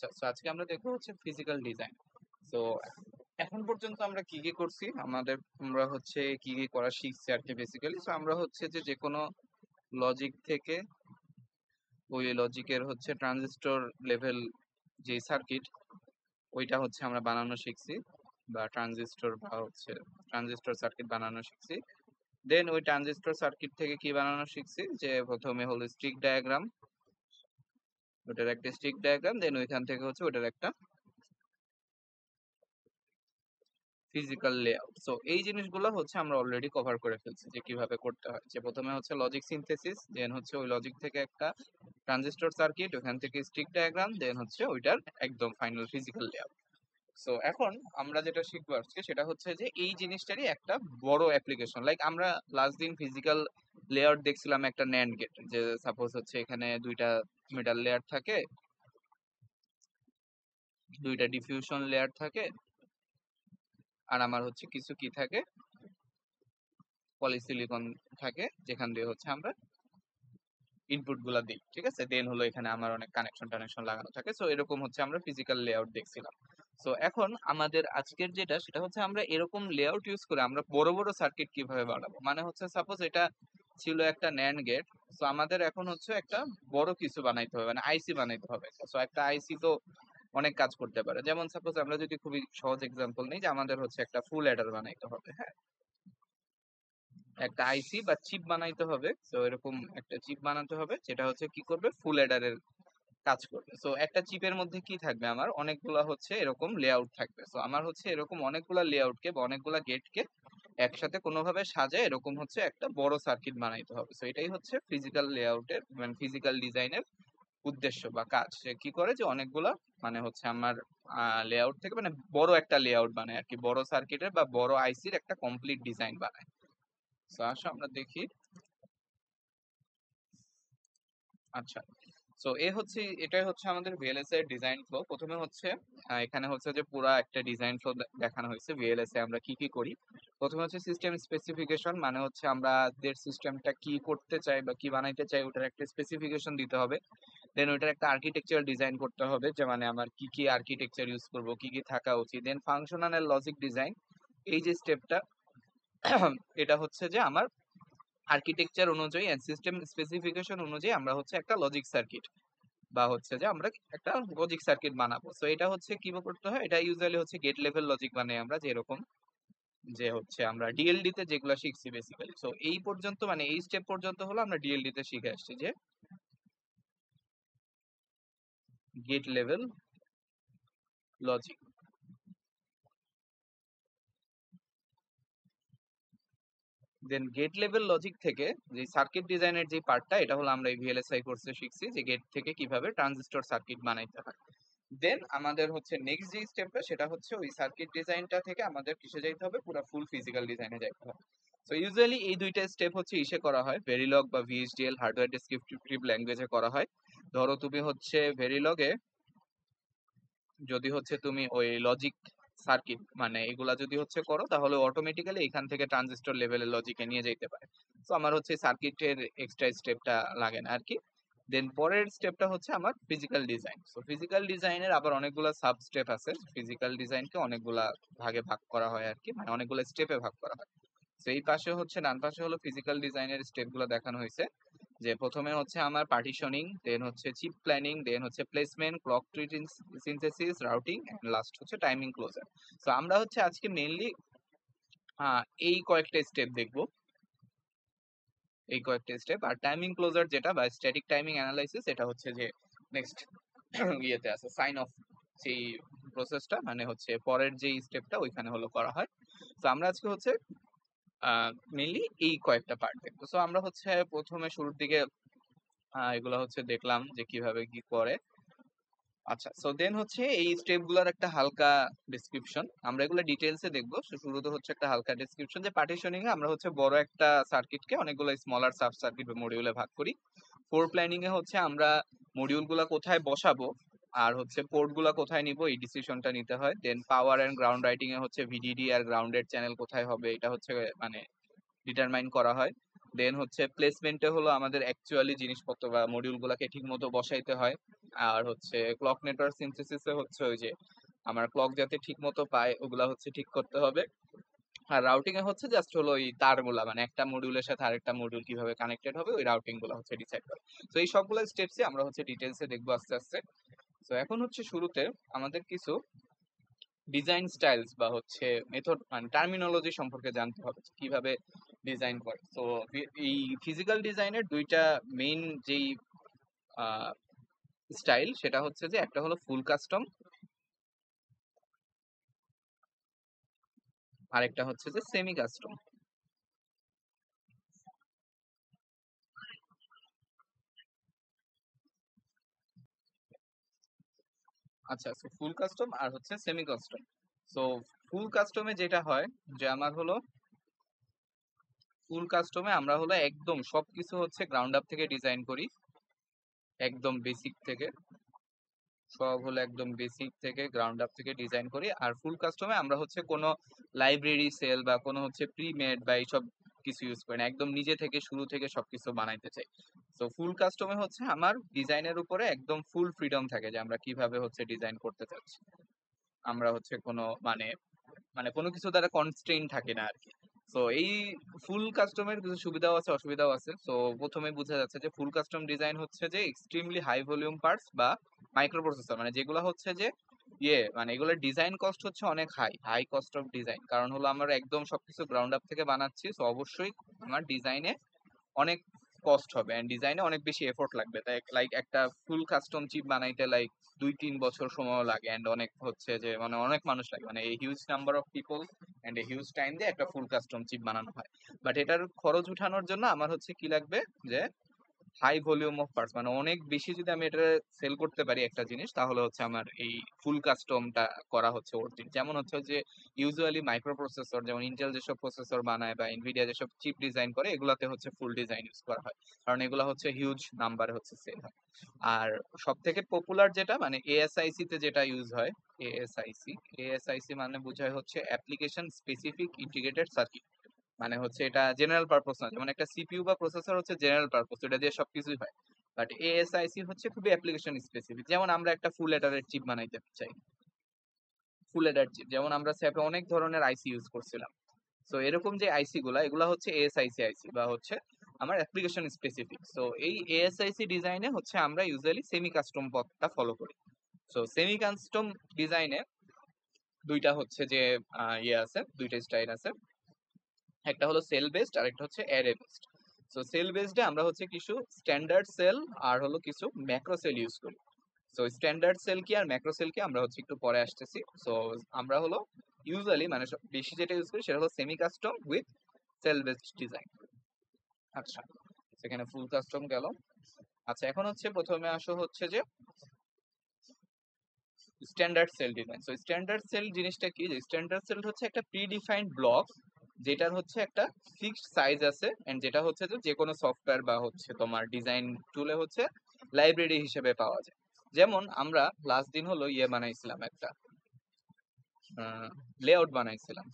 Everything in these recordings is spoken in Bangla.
আচ্ছা, সো আজকে আমরা দেখবো হচ্ছে ফিজিক্যাল ডিজাইন। তো এখন পর্যন্ত আমরা কি কি করছি, আমরা হচ্ছে কি কি করা শিখছি আর কি বেসিক্যালি। সো আমরা হচ্ছে যে কোনো লজিক থেকে ওই লজিকের হচ্ছে ট্রানজিস্টর লেভেল যে সার্কিট, ওইটা হচ্ছে আমরা বানানো শিখছি, বা ট্রানজিস্টর সার্কিট বানানো শিখছি। দেন ওই ট্রানজিস্টর সার্কিট থেকে কি বানানো শিখছি, যে প্রথমে হলো স্টিক ডায়াগ্রাম, ওটার একটা স্টিক ডায়াগ্রাম, দেন ওইখান থেকে হচ্ছে ওটার একটা ফিজিক্যাল লেআউট। সো এই জিনিসগুলো হচ্ছে আমরা অলরেডি কভার করে ফেলছি যে কিভাবে করতে হয়। যে প্রথমে হচ্ছে লজিক সিনথেসিস, দেন হচ্ছে ওই লজিক থেকে একটা ট্রানজিস্টর সার্কিট, ওখান থেকে স্টিক ডায়াগ্রাম, দেন হচ্ছে ওইটার একদম ফাইনাল ফিজিক্যাল লেআউট। সো এখন আমরা যেটা শিখবো আজকে সেটা হচ্ছে যে এই জিনিসটারই একটা বড় অ্যাপ্লিকেশন। লাইক আমরা লাস্ট দিন ফিজিক্যাল লেআউট দেখছিলাম একটা ন্যান্ড গেট, যে সাপোজ হচ্ছে এখানে দুইটা মিডল লেয়ার থাকে, দুইটা ডিফিউশন লেয়ার থাকে, আর আমার হচ্ছে কিছু কি থাকে, পলিসিলিকন থাকে, যেখান দিয়ে হচ্ছে আমরা ইনপুট গুলা দিই, ঠিক আছে। দেন হলো এখানে আমার অনেক কানেকশন টানেকশন লাগানো থাকে। সো এরকম হচ্ছে আমরা ফিজিক্যাল লেআউট দেখছিলাম। সো এখন আমাদের আজকের যেটা সেটা হচ্ছে আমরা এরকম লেআউট ইউজ করে আমরা বড় বড় সার্কিট কিভাবে বানাবো। মানে হচ্ছে সাপোজ এটা ছিল একটা ন্যান্ড গেট, সো আমাদের এখন হচ্ছে একটা বড় কিছু বানাইতে হবে, মানে আইসি বানাইতে হবে। সো একটা আইসি তো অনেক কাজ করতে পারে। যেমন সাপোজ আমরা যদি খুবই সহজ এক্সাম্পল নিই, যে আমাদের হচ্ছে একটা ফুল অ্যাডার বানাইতে হবে, হ্যাঁ, একটা আইসি বা চিপ বানাইতে হবে। তো এরকম একটা চিপ বানাতে হবে যেটা হচ্ছে কি করবে, ফুল অ্যাডারের কাজ করবে। সো একটা চিপের মধ্যে কি থাকবে, আমার অনেকগুলা হচ্ছে এরকম লেআউট থাকবে। সো আমার হচ্ছে এরকম অনেকগুলা লেআউটকে বা অনেকগুলা গেটকে একসাথে কোনোভাবে সাজায় এরকম হচ্ছে একটা বড় সার্কিট বানাইতে হবে। সো এটাই হচ্ছে ফিজিক্যাল লেআউটের মানে ফিজিক্যাল ডিজাইনের উদ্দেশ্য বা কাজ। সে কি করে, যে অনেকগুলা মানে হচ্ছে আমার লেআউট থেকে মানে বড় একটা লেআউট বানায় আর কি, বড় সার্কিটের বা বড় আইসির একটা কমপ্লিট ডিজাইন বানায়। সো আসো আমরা দেখি। আচ্ছা, সো এটাই হচ্ছে আমাদের ভিএলএসএ এর ডিজাইন ফ্লো। প্রথমে হচ্ছে এখানে হচ্ছে যে পুরা একটা ডিজাইন ফ্লো দেখানো হয়েছে ভিএলএসএ আমরা কি কি করি। প্রথমে হচ্ছে সিস্টেম স্পেসিফিকেশন, মানে হচ্ছে আমাদের সিস্টেমটা কি করতে চাই বা কি বানাইতে চাই ওটার একটা স্পেসিফিকেশন দিতে হবে। দেন ওইটার একটা আর্কিটেকচার ডিজাইন করতে হবে, যে মানে আমার কি কি আর্কিটেকচার ইউজ করব, কি কি থাকা উচিত। দেন ফাংশনাল এন্ড লজিক ডিজাইন, এই যে স্টেপটা এটা হচ্ছে যে আমার আর্কিটেকচার অনুযায়ী এন্ড সিস্টেম স্পেসিফিকেশন অনুযায়ী আমরা হচ্ছে একটা লজিক সার্কিট বা হচ্ছে যে আমরা একটা লজিক সার্কিট বানাবো। সো এটা হচ্ছে কি করতে হয়, এটা ইউজুয়ালি হচ্ছে গেট লেভেল লজিক বানাই আমরা, যেরকম যে হচ্ছে আমরা ডিএলডি তে যেগুলো শিখছি বেসিক্যালি। সো এই পর্যন্ত মানে এই স্টেপ পর্যন্ত হলো আমরা ডিএলডি তে শিখে আসছি, যে গেট লেভেল লজিক। দেন গেট লেভেল লজিক থেকে যে সার্কিট ডিজাইনের যে পার্টটা, এটা হলো আমরা এই ভিএলএসআই কোর্সে শিখছি, যে গেট থেকে কিভাবে ট্রানজিস্টর সার্কিট বানাইতে হয়। দেন আমাদের হচ্ছে নেক্সট যে স্টেপটা সেটা হচ্ছে ওই সার্কিট ডিজাইনটা থেকে আমাদের কিসে যাইতে হবে, পুরো ফুল ফিজিক্যাল ডিজাইনে যাইতে হবে। সো ইউজুয়ালি এই দুইটা স্টেপ হচ্ছে ইসে করা হয়, ভেরিলগ বা ভিএইচডিএল হার্ডওয়্যার ডেসক্রিপটিভ ল্যাঙ্গুয়েজে করা হয়। ধরো তুমি হচ্ছে ভেরিলগে যদি হচ্ছে তুমি ওই লজিক সার্কিট মানে এগুলা যদি হচ্ছে করো, তাহলে অটোমেটিক্যালি এখান থেকে ট্রানজিস্টর লেভেলের লজিকে নিয়ে যেতে পারে। তো আমার হচ্ছে সার্কিটের এক্সট্রা স্টেপটা লাগে না আর কি। দেন পরের স্টেপটা হচ্ছে আমার ফিজিক্যাল ডিজাইন। সো ফিজিক্যাল ডিজাইনের আবার অনেকগুলা সাব স্টেপ আছে, ফিজিক্যাল ডিজাইনকে অনেকগুলা ভাগে ভাগ করা হয় আর কি, মানে অনেকগুলো স্টেপে ভাগ করা হয়। তো এই পাশে হচ্ছে ডান পাশে হলো ফিজিক্যাল ডিজাইনের স্টেপ গুলো দেখানো হয়েছে, যে প্রথমে হচ্ছে আমার পার্টিশনিং, দেন হচ্ছে চিপ প্ল্যানিং, দেন হচ্ছে placement, clock tree synthesis, routing, and last হচ্ছে টাইমিং ক্লোজার। তো আমরা হচ্ছে আজকে মেইনলি এই কয়েকটা স্টেপ দেখবো, এই কয়েকটা স্টেপ। আর টাইমিং ক্লোজার যেটা বা স্ট্যাটিক টাইমিং অ্যানালাইসিস, এটা হচ্ছে যে নেক্সট ইয়েতে আছে সাইন অফ সেই প্রসেসটা, মানে হচ্ছে পরের যে স্টেপটা ওইখানে হলো করা হয়। তো আমরা আজকে হচ্ছে মেইনলি এই কয়েকটা পার্ট দেখবো। সো আমরা হচ্ছে প্রথমে শুরুর দিকে এগুলো হচ্ছে দেখলাম যে কিভাবে কি করে। আচ্ছা, সো দেন হচ্ছে এই স্টেপ গুলার একটা হালকা ডেসক্রিপশন, আমরা এগুলো ডিটেলসে দেখবো। শুরুতে হচ্ছে একটা হালকা ডেসক্রিপশন, যে পার্টিশনিং এ আমরা হচ্ছে বড় একটা সার্কিটকে অনেকগুলো স্মলার সাব সার্কিট বা মডিউলে ভাগ করি। ফোর প্ল্যানিং এ হচ্ছে আমরা মডিউল গুলা কোথায় বসাবো আর হচ্ছে পোর্ট গুলা কোথায় নিব, এই ডিসিশনটা নিতে হয়। দেন পাওয়ার এন্ড গ্রাউন্ড রাইটিং এ হচ্ছে ভিডিডি আর গ্রাউন্ডেড চ্যানেল কোথায় হবে, এটা হচ্ছে মানে ডিটারমাইন করা হয়। দেন হচ্ছে প্লেসমেন্টে হলো আমাদের অ্যাকচুয়ালি জিনিসপত্র বা মডিউল গুলাকে ঠিক মতো বসাইতে হয়। আর হচ্ছে ক্লক নেটওয়ার্ক সিনথেসিসে হচ্ছে ওই যে আমার ক্লক যাতে ঠিক মতো পায় ওগুলা হচ্ছে ঠিক করতে হবে। আর রাউটিং এ হচ্ছে জাস্ট হলো ওই তারগুলা, মানে একটা মডিউলের সাথে আরেকটা মডিউল কিভাবে কানেক্টেড হবে ওই রাউটিং গুলা হচ্ছে ডিসাইড করে। তো এই সবগুলো স্টেপসই আমরা হচ্ছে ডিটেলসে দেখবো আস্তে আস্তে। তো এখন হচ্ছে শুরুতে আমাদের কিছু ডিজাইন স্টাইলস বা হচ্ছে মেথড মানে টার্মিনোলজি সম্পর্কে জানতে হবে কিভাবে ডিজাইন করে। তো এই ফিজিক্যাল ডিজাইনের দুইটা মেইন যেই স্টাইল সেটা হচ্ছে যে একটা হলো ফুল কাস্টম, আর একটা হচ্ছে যে সেমি কাস্টম। আচ্ছা, সো ফুল কাস্টম আর হচ্ছে সেমি কাস্টম। সো ফুল কাস্টমে যেটা হয় যে আমার হলো ফুল কাস্টমে আমরা হলো একদম সবকিছু হচ্ছে গ্রাউন্ড আপ থেকে ডিজাইন করি, একদম বেসিক থেকে। সব হলো একদম বেসিক থেকে গ্রাউন্ড আপ থেকে ডিজাইন করি। আর ফুল কাস্টমে আমরা হচ্ছে কোনো লাইব্রেরি সেল বা কোনো হচ্ছে প্রি মেড বা এইসব কিছু ইউজ করি না, একদম নিজে থেকে শুরু থেকে সবকিছু বানাইতে চাই। তো ফুল কাস্টমে হচ্ছে আমার ডিজাইনের উপরে একদম ফুল ফ্রিডম থাকে যে আমরা কিভাবে হচ্ছে ডিজাইন করতে চাচ্ছি। আমরা হচ্ছে কোনো মানে মানে কোনো কিছু দ্বারা কনস্ট্রেইন থাকে না আর কি। তো এই ফুল কাস্টমের কিছু সুবিধাও আছে অসুবিধাও আছে। তো প্রথমে বোঝা যাচ্ছে যে ফুল কাস্টম ডিজাইন হচ্ছে যে এক্সট্রিমলি হাই ভলিউম পার্টস বা মাইক্রো প্রসেসর, মানে যেগুলো হচ্ছে যে মানে এগুলোর ডিজাইন কস্ট হচ্ছে অনেক high, high cost of design. কারণ হলো আমরা একদম সবকিছু গ্রাউন্ড আপ থেকে বানাচ্ছি, তো অবশ্যই আমার ডিজাইনে অনেক কস্ট হবে এন্ড ডিজাইনে অনেক বেশি এফোর্ট লাগবে। তাই লাইক একটা ফুল কাস্টম চিপ বানাইতে লাইক 2-3 বছর সময় লাগে এন্ড অনেক হচ্ছে যে মানে অনেক মানুষ লাগে, মানে এই huge number of people and a huge time দিয়ে একটা ফুল কাস্টম চিপ বানানো হয়। বাট এটার খরচ উঠানোর জন্য আমার হচ্ছে কি লাগবে যে হাই ভলিউম অফ পার্টস, মানে অনেক বেশি যদি আমি এটা সেল করতে পারি একটা জিনিস, তাহলে হচ্ছে আমার এই ফুল কাস্টমটা করা হচ্ছে অর্থিত। যেমন হচ্ছে যে ইউজুয়ালি মাইক্রো প্রসেসর, যেমন ইন্টেল যেসব প্রসেসর বানায় বা এনভিডিয়া যেসব চিপ ডিজাইন করে, এগুলাতে হচ্ছে ফুল ডিজাইন ইউজ করা হয়, কারণ এগুলো হচ্ছে হিউজ নাম্বারে হচ্ছে সেল হয়। আর সব থেকে পপুলার যেটা মানে এএসআইসি তে যেটা ইউজ হয়, এএসআইসি এএসআইসি মানে বোঝায় হচ্ছে অ্যাপ্লিকেশন স্পেসিফিক ইন্টিগ্রেটেড সার্কিট। মানে হচ্ছে এটা জেনারেল পারপোজ না, যেমন একটা সিপিইউ বা প্রসেসর হচ্ছে জেনারেল পারপোজ, এটা দিয়ে সবকিছুই হয়। বাট এএসআইসি হচ্ছে খুবই অ্যাপ্লিকেশন স্পেসিফিক। যেমন আমরা একটা ফুল এডারের চিপ বানাইতে চাই, ফুল এডার চিপ, যেমন আমরা স্যাপে অনেক ধরনের আইসি ইউজ করছিলাম। সো এরকম যে আইসি গুলা এগুলা হচ্ছে এএসআইসি আইসি বা হচ্ছে আমার অ্যাপ্লিকেশন স্পেসিফিক। সো এই এএসআইসি ডিজাইনে হচ্ছে আমরা ইউজুয়ালি সেমি কাস্টম পথটা ফলো করি। সো সেমি কাস্টম ডিজাইনে দুইটা হচ্ছে যে আছে, দুইটা স্টাইল আছে। একটা হলো সেল বেসড আর একটা হচ্ছে অ্যারে বেসড। সো সেল বেসডে আমরা হচ্ছে কিছু স্ট্যান্ডার্ড সেল আর হলো কিছু ম্যাক্রো সেল ইউজ করি। সো স্ট্যান্ডার্ড সেল কি আর ম্যাক্রো সেল কি আমরা হচ্ছে একটু পরে আসতেছি। সো আমরা হলো ইউজুয়ালি মানে বেশি যেটা ইউজ করি সেটা হলো semi custom with cell based design. আচ্ছা, সেখানে ফুল কাস্টম গেল। আচ্ছা, এখন হচ্ছে প্রথমে আসো হচ্ছে যে standard cell design. So standard cell জিনিসটা কি, যে স্ট্যান্ডার্ড সেল হচ্ছে একটা প্রি ডিফাইন্ড ব্লক যেটার হচ্ছে একটা ফিক্সড সাইজ আছে এন্ড যেটা হচ্ছে যে কোনো সফটওয়্যার বা হচ্ছে তোমার ডিজাইন টুলে হচ্ছে লাইব্রেরি হিসেবে পাওয়া যায়। যেমন আমরা লাস্ট দিন হলো বানাইছিলাম একটা লেআউট বানাইছিলাম।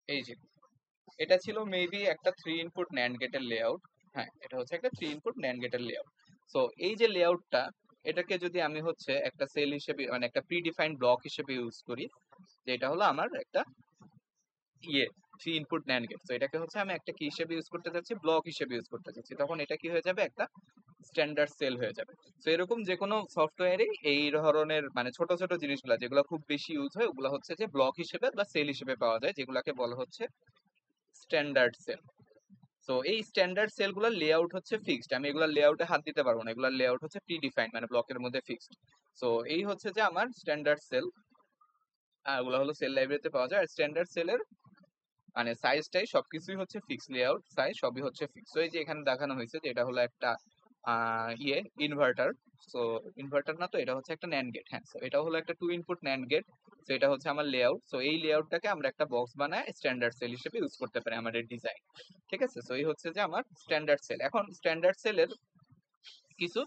এই যে এটা ছিল মেবি একটা 3 ইনপুট ন্যান্ড গেটের লেআউট। হ্যাঁ, এটা হচ্ছে একটা 3 ইনপুট ন্যান্ড গেটের লেআউট। সো এই যে লেআউটটা, এটাকে যদি আমি হচ্ছে একটা সেল হিসেবে মানে একটা প্রি ডিফাইন্ড ব্লক হিসেবে ইউজ করি, যে এটা হলো আমার একটা 3 ইনপুট ন্যান্ড গেট। তো এটাকে হচ্ছে আমি একটা কি হিসেবে ইউজ করতে চাচ্ছি, ব্লক হিসেবে ইউজ করতে চাচ্ছি, তখন এটা কি হয়ে যাবে, একটা স্ট্যান্ডার্ড সেল হয়ে যাবে। তো এরকম যে কোনো সফটওয়্যারে এই ধরনের মানে ছোট ছোট জিনিসগুলো যেগুলো খুব বেশি ইউজ হয় ওগুলো হচ্ছে যে ব্লক হিসেবে বা সেল হিসেবে পাওয়া যায়, যেগুলোকে বলা হচ্ছে স্ট্যান্ডার্ড সেল। তো এই স্ট্যান্ডার্ড সেলগুলোর লেআউট হচ্ছে ফিক্সড, আমি এগুলোর লেআউটে হাত দিতে পারবো না, এগুলোর লেআউট হচ্ছে প্রি ডিফাইন্ড মানে ব্লকের মধ্যে ফিক্সড। তো এই হচ্ছে যে আমার স্ট্যান্ডার্ড সেল, ওগুলো হলো সেল লাইব্রেরিতে পাওয়া যায়। আর স্ট্যান্ডার্ড সেলের মানে সাইজটাই সবকিছুই হচ্ছে ফিক্স, লেআউট সাইজ সবই হচ্ছে ফিক্স। তো এই যে এখানে দেখানো হয়েছে যে এটা হলো একটা ইনভার্টার। সো ইনভার্টার না, তো এটা হচ্ছে একটা ন্যান্ড গেট। হ্যাঁ, সো এটা হলো একটা 2 ইনপুট ন্যান্ড গেট। তো এটা হচ্ছে আমার লেআউট। সো এই লেআউটটাকে আমরা একটা বক্স বানায় স্ট্যান্ডার্ড সেল হিসেবে ইউজ করতে পারি আমাদের ডিজাইন। ঠিক আছে, সো এই হচ্ছে যে আমার স্ট্যান্ডার্ড সেল। এখন স্ট্যান্ডার্ড সেলের কিছু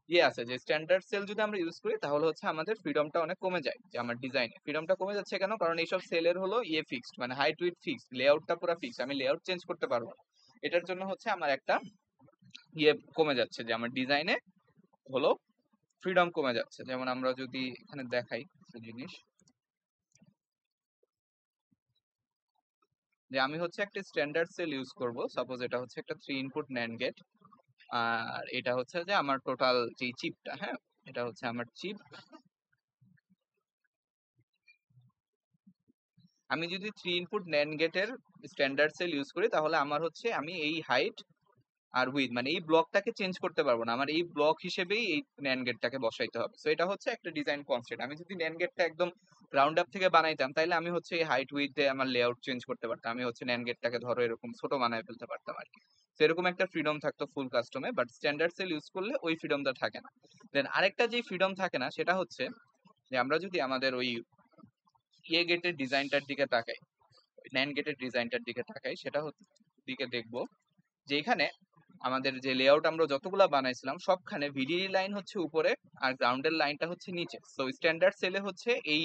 ইয়ে আছে যে স্ট্যান্ডার্ড সেল যদি আমরা ইউজ করি তাহলে হচ্ছে আমাদের ফ্রিডমটা অনেক কমে যায়, যে আমার ডিজাইনে ফ্রিডমটা কমে যাচ্ছে কেন, কারণ এইসব সেলের হলো ইয়ে ফিক্সড, মানে হাইট উইডথ ফিক্সড, লেআউটটা পুরো ফিক্সড, আমি লেআউট চেঞ্জ করতে পারবো না। এটার জন্য হচ্ছে আমার একটা ইয়ে কমে যাচ্ছে, যে আমার ডিজাইনে হলো ফ্রিডম কমে যাচ্ছে। যেমন আমরা যদি এখানে দেখাই কিছু জিনিস, যে আমি হচ্ছে একটা স্ট্যান্ডার্ড সেল ইউজ করব, সাপোজ এটা হচ্ছে একটা 3 ইনপুট ন্যান্ড গেট, আর এটা হচ্ছে যে আমার টোটাল যে চিপটা, হ্যাঁ এটা হচ্ছে আমার চিপ। আমি যদি 3 ইনপুট ন্যান্ড গেটের স্ট্যান্ডার্ড সেল ইউজ করি তাহলে আমার হচ্ছে আমি এই হাইট আর উইথ মানে এই ব্লকটাকে চেঞ্জ করতে পারবো না, আমার এই ব্লক হিসেবেই এই ন্যান্ড গেটটাকে বসাইতে হবে। সো এটা হচ্ছে একটা ডিজাইন কনস্ট্রেন্ট। আমি যদি ন্যান্ড গেটটা একদম গ্রাউন্ড আপ থেকে বানাইতাম তাহলে আমি হচ্ছে এই হাইট উইথ আমার লেআউট চেঞ্জ করতে পারতাম, আমি হচ্ছে ন্যান্ড গেটটাকে ধরো এরকম ছোট বানায় ফেলতে পারতাম আর কি। তো এরকম একটা ফ্রিডম থাকতো ফুল কাস্টমে, বাট স্ট্যান্ডার্ড সেল ইউজ করলে ওই ফ্রিডমটা থাকে না। দেন আরেকটা যে ফ্রিডম থাকে না সেটা হচ্ছে যে আমরা যদি আমাদের ওই ইয়ে গেটের ডিজাইনটার দিকে তাকাই, ন্যান্ড গেটের ডিজাইনটার দিকে তাকাই, সেটা হচ্ছে দিকে দেখবো যে এখানে আমাদের যে লেআউট আমরা যতগুলা বানাইছিলাম সবখানে ভিডিডি লাইন হচ্ছে উপরে আর গ্রাউন্ডের লাইনটা হচ্ছে নিচে। তো স্ট্যান্ডার্ড সেলে হচ্ছে এই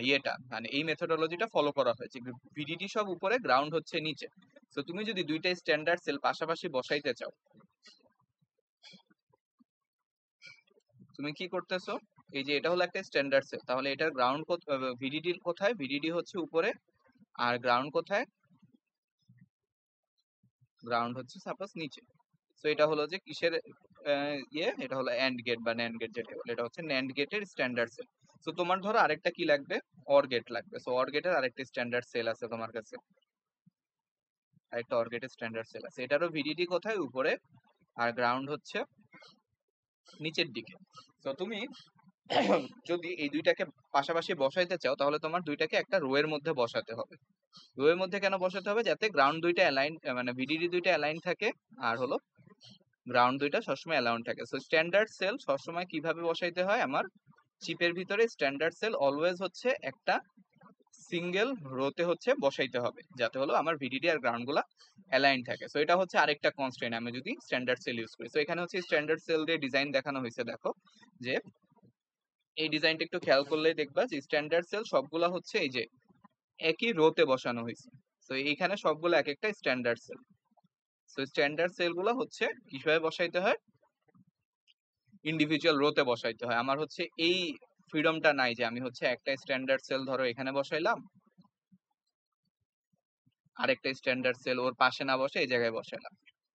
ইয়েটা মানে এই মেথোডোলজিটা ফলো করা হয়েছে, ভিডিডি সব উপরে গ্রাউন্ড হচ্ছে নিচে। তো তুমি যদি দুইটা স্ট্যান্ডার্ড সেল পাশাপাশি বসাইতে চাও, তুমি কি করতেছো, এই যে এটা হলো একটা স্ট্যান্ডার্ড সেল, তাহলে এটার গ্রাউন্ড ভিডিডি কোথায়, ভিডিডি হচ্ছে উপরে আর গ্রাউন্ড কোথায়, গ্রাউন্ড হচ্ছে সাপোজ নিচে। তো এটা হলো যে কিসের ইয়ে, এটা হলো এন্ড গেট বা ন্যান্ড গেট যেটা বলে, এটা হচ্ছে ন্যান্ড গেটের স্ট্যান্ডার্ড সেল। তো তোমার ধরো আরেকটা কি লাগবে, অর গেট লাগবে। সো অর গেটের আরেকটা স্ট্যান্ডার্ড সেল আছে তোমার কাছে, আরেকটা অর গেটের স্ট্যান্ডার্ড সেল আছে, এটারও ভিডিডি কোথায়, উপরে, আর গ্রাউন্ড হচ্ছে নিচের দিকে। তো তুমি যদি এই দুইটাকে পাশাপাশি বসাইতে চাও তাহলে তোমার দুইটাকে একটা রো এর মধ্যে বসাতে হবে। রো এর মধ্যে কেন বসাতে হবে, যাতে গ্রাউন্ড দুইটা অ্যালাইন মানে ভিডিডি দুইটা অ্যালাইন থাকে আর হলো গ্রাউন্ড দুইটা সবসময় অ্যালাউন্ড থাকে। সো স্ট্যান্ডার্ড সেল সবসময় কিভাবে বসাইতে হয়, আমার চিপের ভিতরে স্ট্যান্ডার্ড সেল অলওয়েজ হচ্ছে একটা সিঙ্গেল রোতে হচ্ছে বসাইতে হবে, যাতে হলো আমার ভিডিডি আর গ্রাউন্ড গুলা অ্যালাইন থাকে। সো এটা হচ্ছে আরেকটা কনস্ট্রেন্ট আমি যদি স্ট্যান্ডার্ড সেল ইউজ করি। সো এখানে হচ্ছে স্ট্যান্ডার্ড সেল দিয়ে ডিজাইন দেখানো হয়েছে, দেখো যে এই ডিজাইনটা একটু খেয়াল করলেই দেখবা যে স্ট্যান্ডার্ড সেল সবগুলা হচ্ছে এই যে একই রোতে বসানো হয়েছে। তো এইখানে সবগুলো এক একটা standard cell. So standard cell গুলো হচ্ছে কিভাবে বসাইতে হয়, ইন্ডিভিজুয়াল রোতে বসাইতে হয়। আমার হচ্ছে এই ফ্রিডমটা নাই যে আমি হচ্ছে একটা স্ট্যান্ডার্ড সেল ধরো এখানে বসাইলাম, আরেকটা স্ট্যান্ডার্ড সেল ওর পাশে না বসে এই জায়গায় বসাইলাম,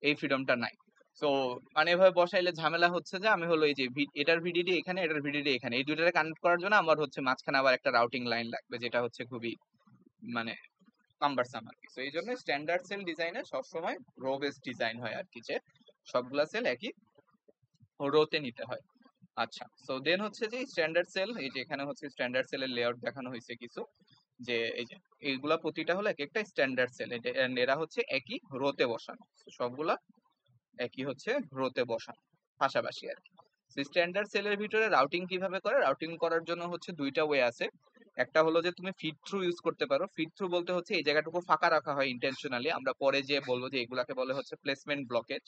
এই ফ্রিডমটা নাই। তো মানে এভাবে বসাইলে ঝামেলা হচ্ছে যে আমি হলো এই যে এটার ভিডিডি এখানে এটার ভিডিডি এখানে, এই দুইটাকে কানেক্ট করার জন্য আমার হচ্ছে মাঝখানে আবার একটা রাউটিং লাইন লাগবে, যেটা হচ্ছে খুবই মানে কাম্বারসাম আর কি। তো এই জন্য স্ট্যান্ডার্ড সেল ডিজাইনে সবসময় রো বেস ডিজাইন হয় আর কি, যে সবগুলা সেল একই রোতে নিতে হয়। আচ্ছা, সো দেন হচ্ছে যে স্ট্যান্ডার্ড সেল, এই যে এখানে হচ্ছে স্ট্যান্ডার্ড সেলের লেআউট দেখানো হয়েছে কিছু, যে এই যে এইগুলা প্রতিটা হলো এক একটা স্ট্যান্ডার্ড সেল, এরা হচ্ছে একই রোতে বসানো। So, সবগুলা একই হচ্ছে রোতে বসানো পাশাপাশি আর কি। স্ট্যান্ডার্ড সেলের ভিতরে রাউটিং কিভাবে করে, রাউটিং করার জন্য হচ্ছে দুইটা ওয়ে আছে। একটা হলো যে তুমি ফিড থ্রু ইউজ করতে পারো। ফিড থ্রু বলতে হচ্ছে এই জায়গাটুকু ফাঁকা রাখা হয় ইন্টেনশনালি, আমরা পরে যে বলবো যে এগুলাকে বলে হচ্ছে প্লেসমেন্ট ব্লকেজ,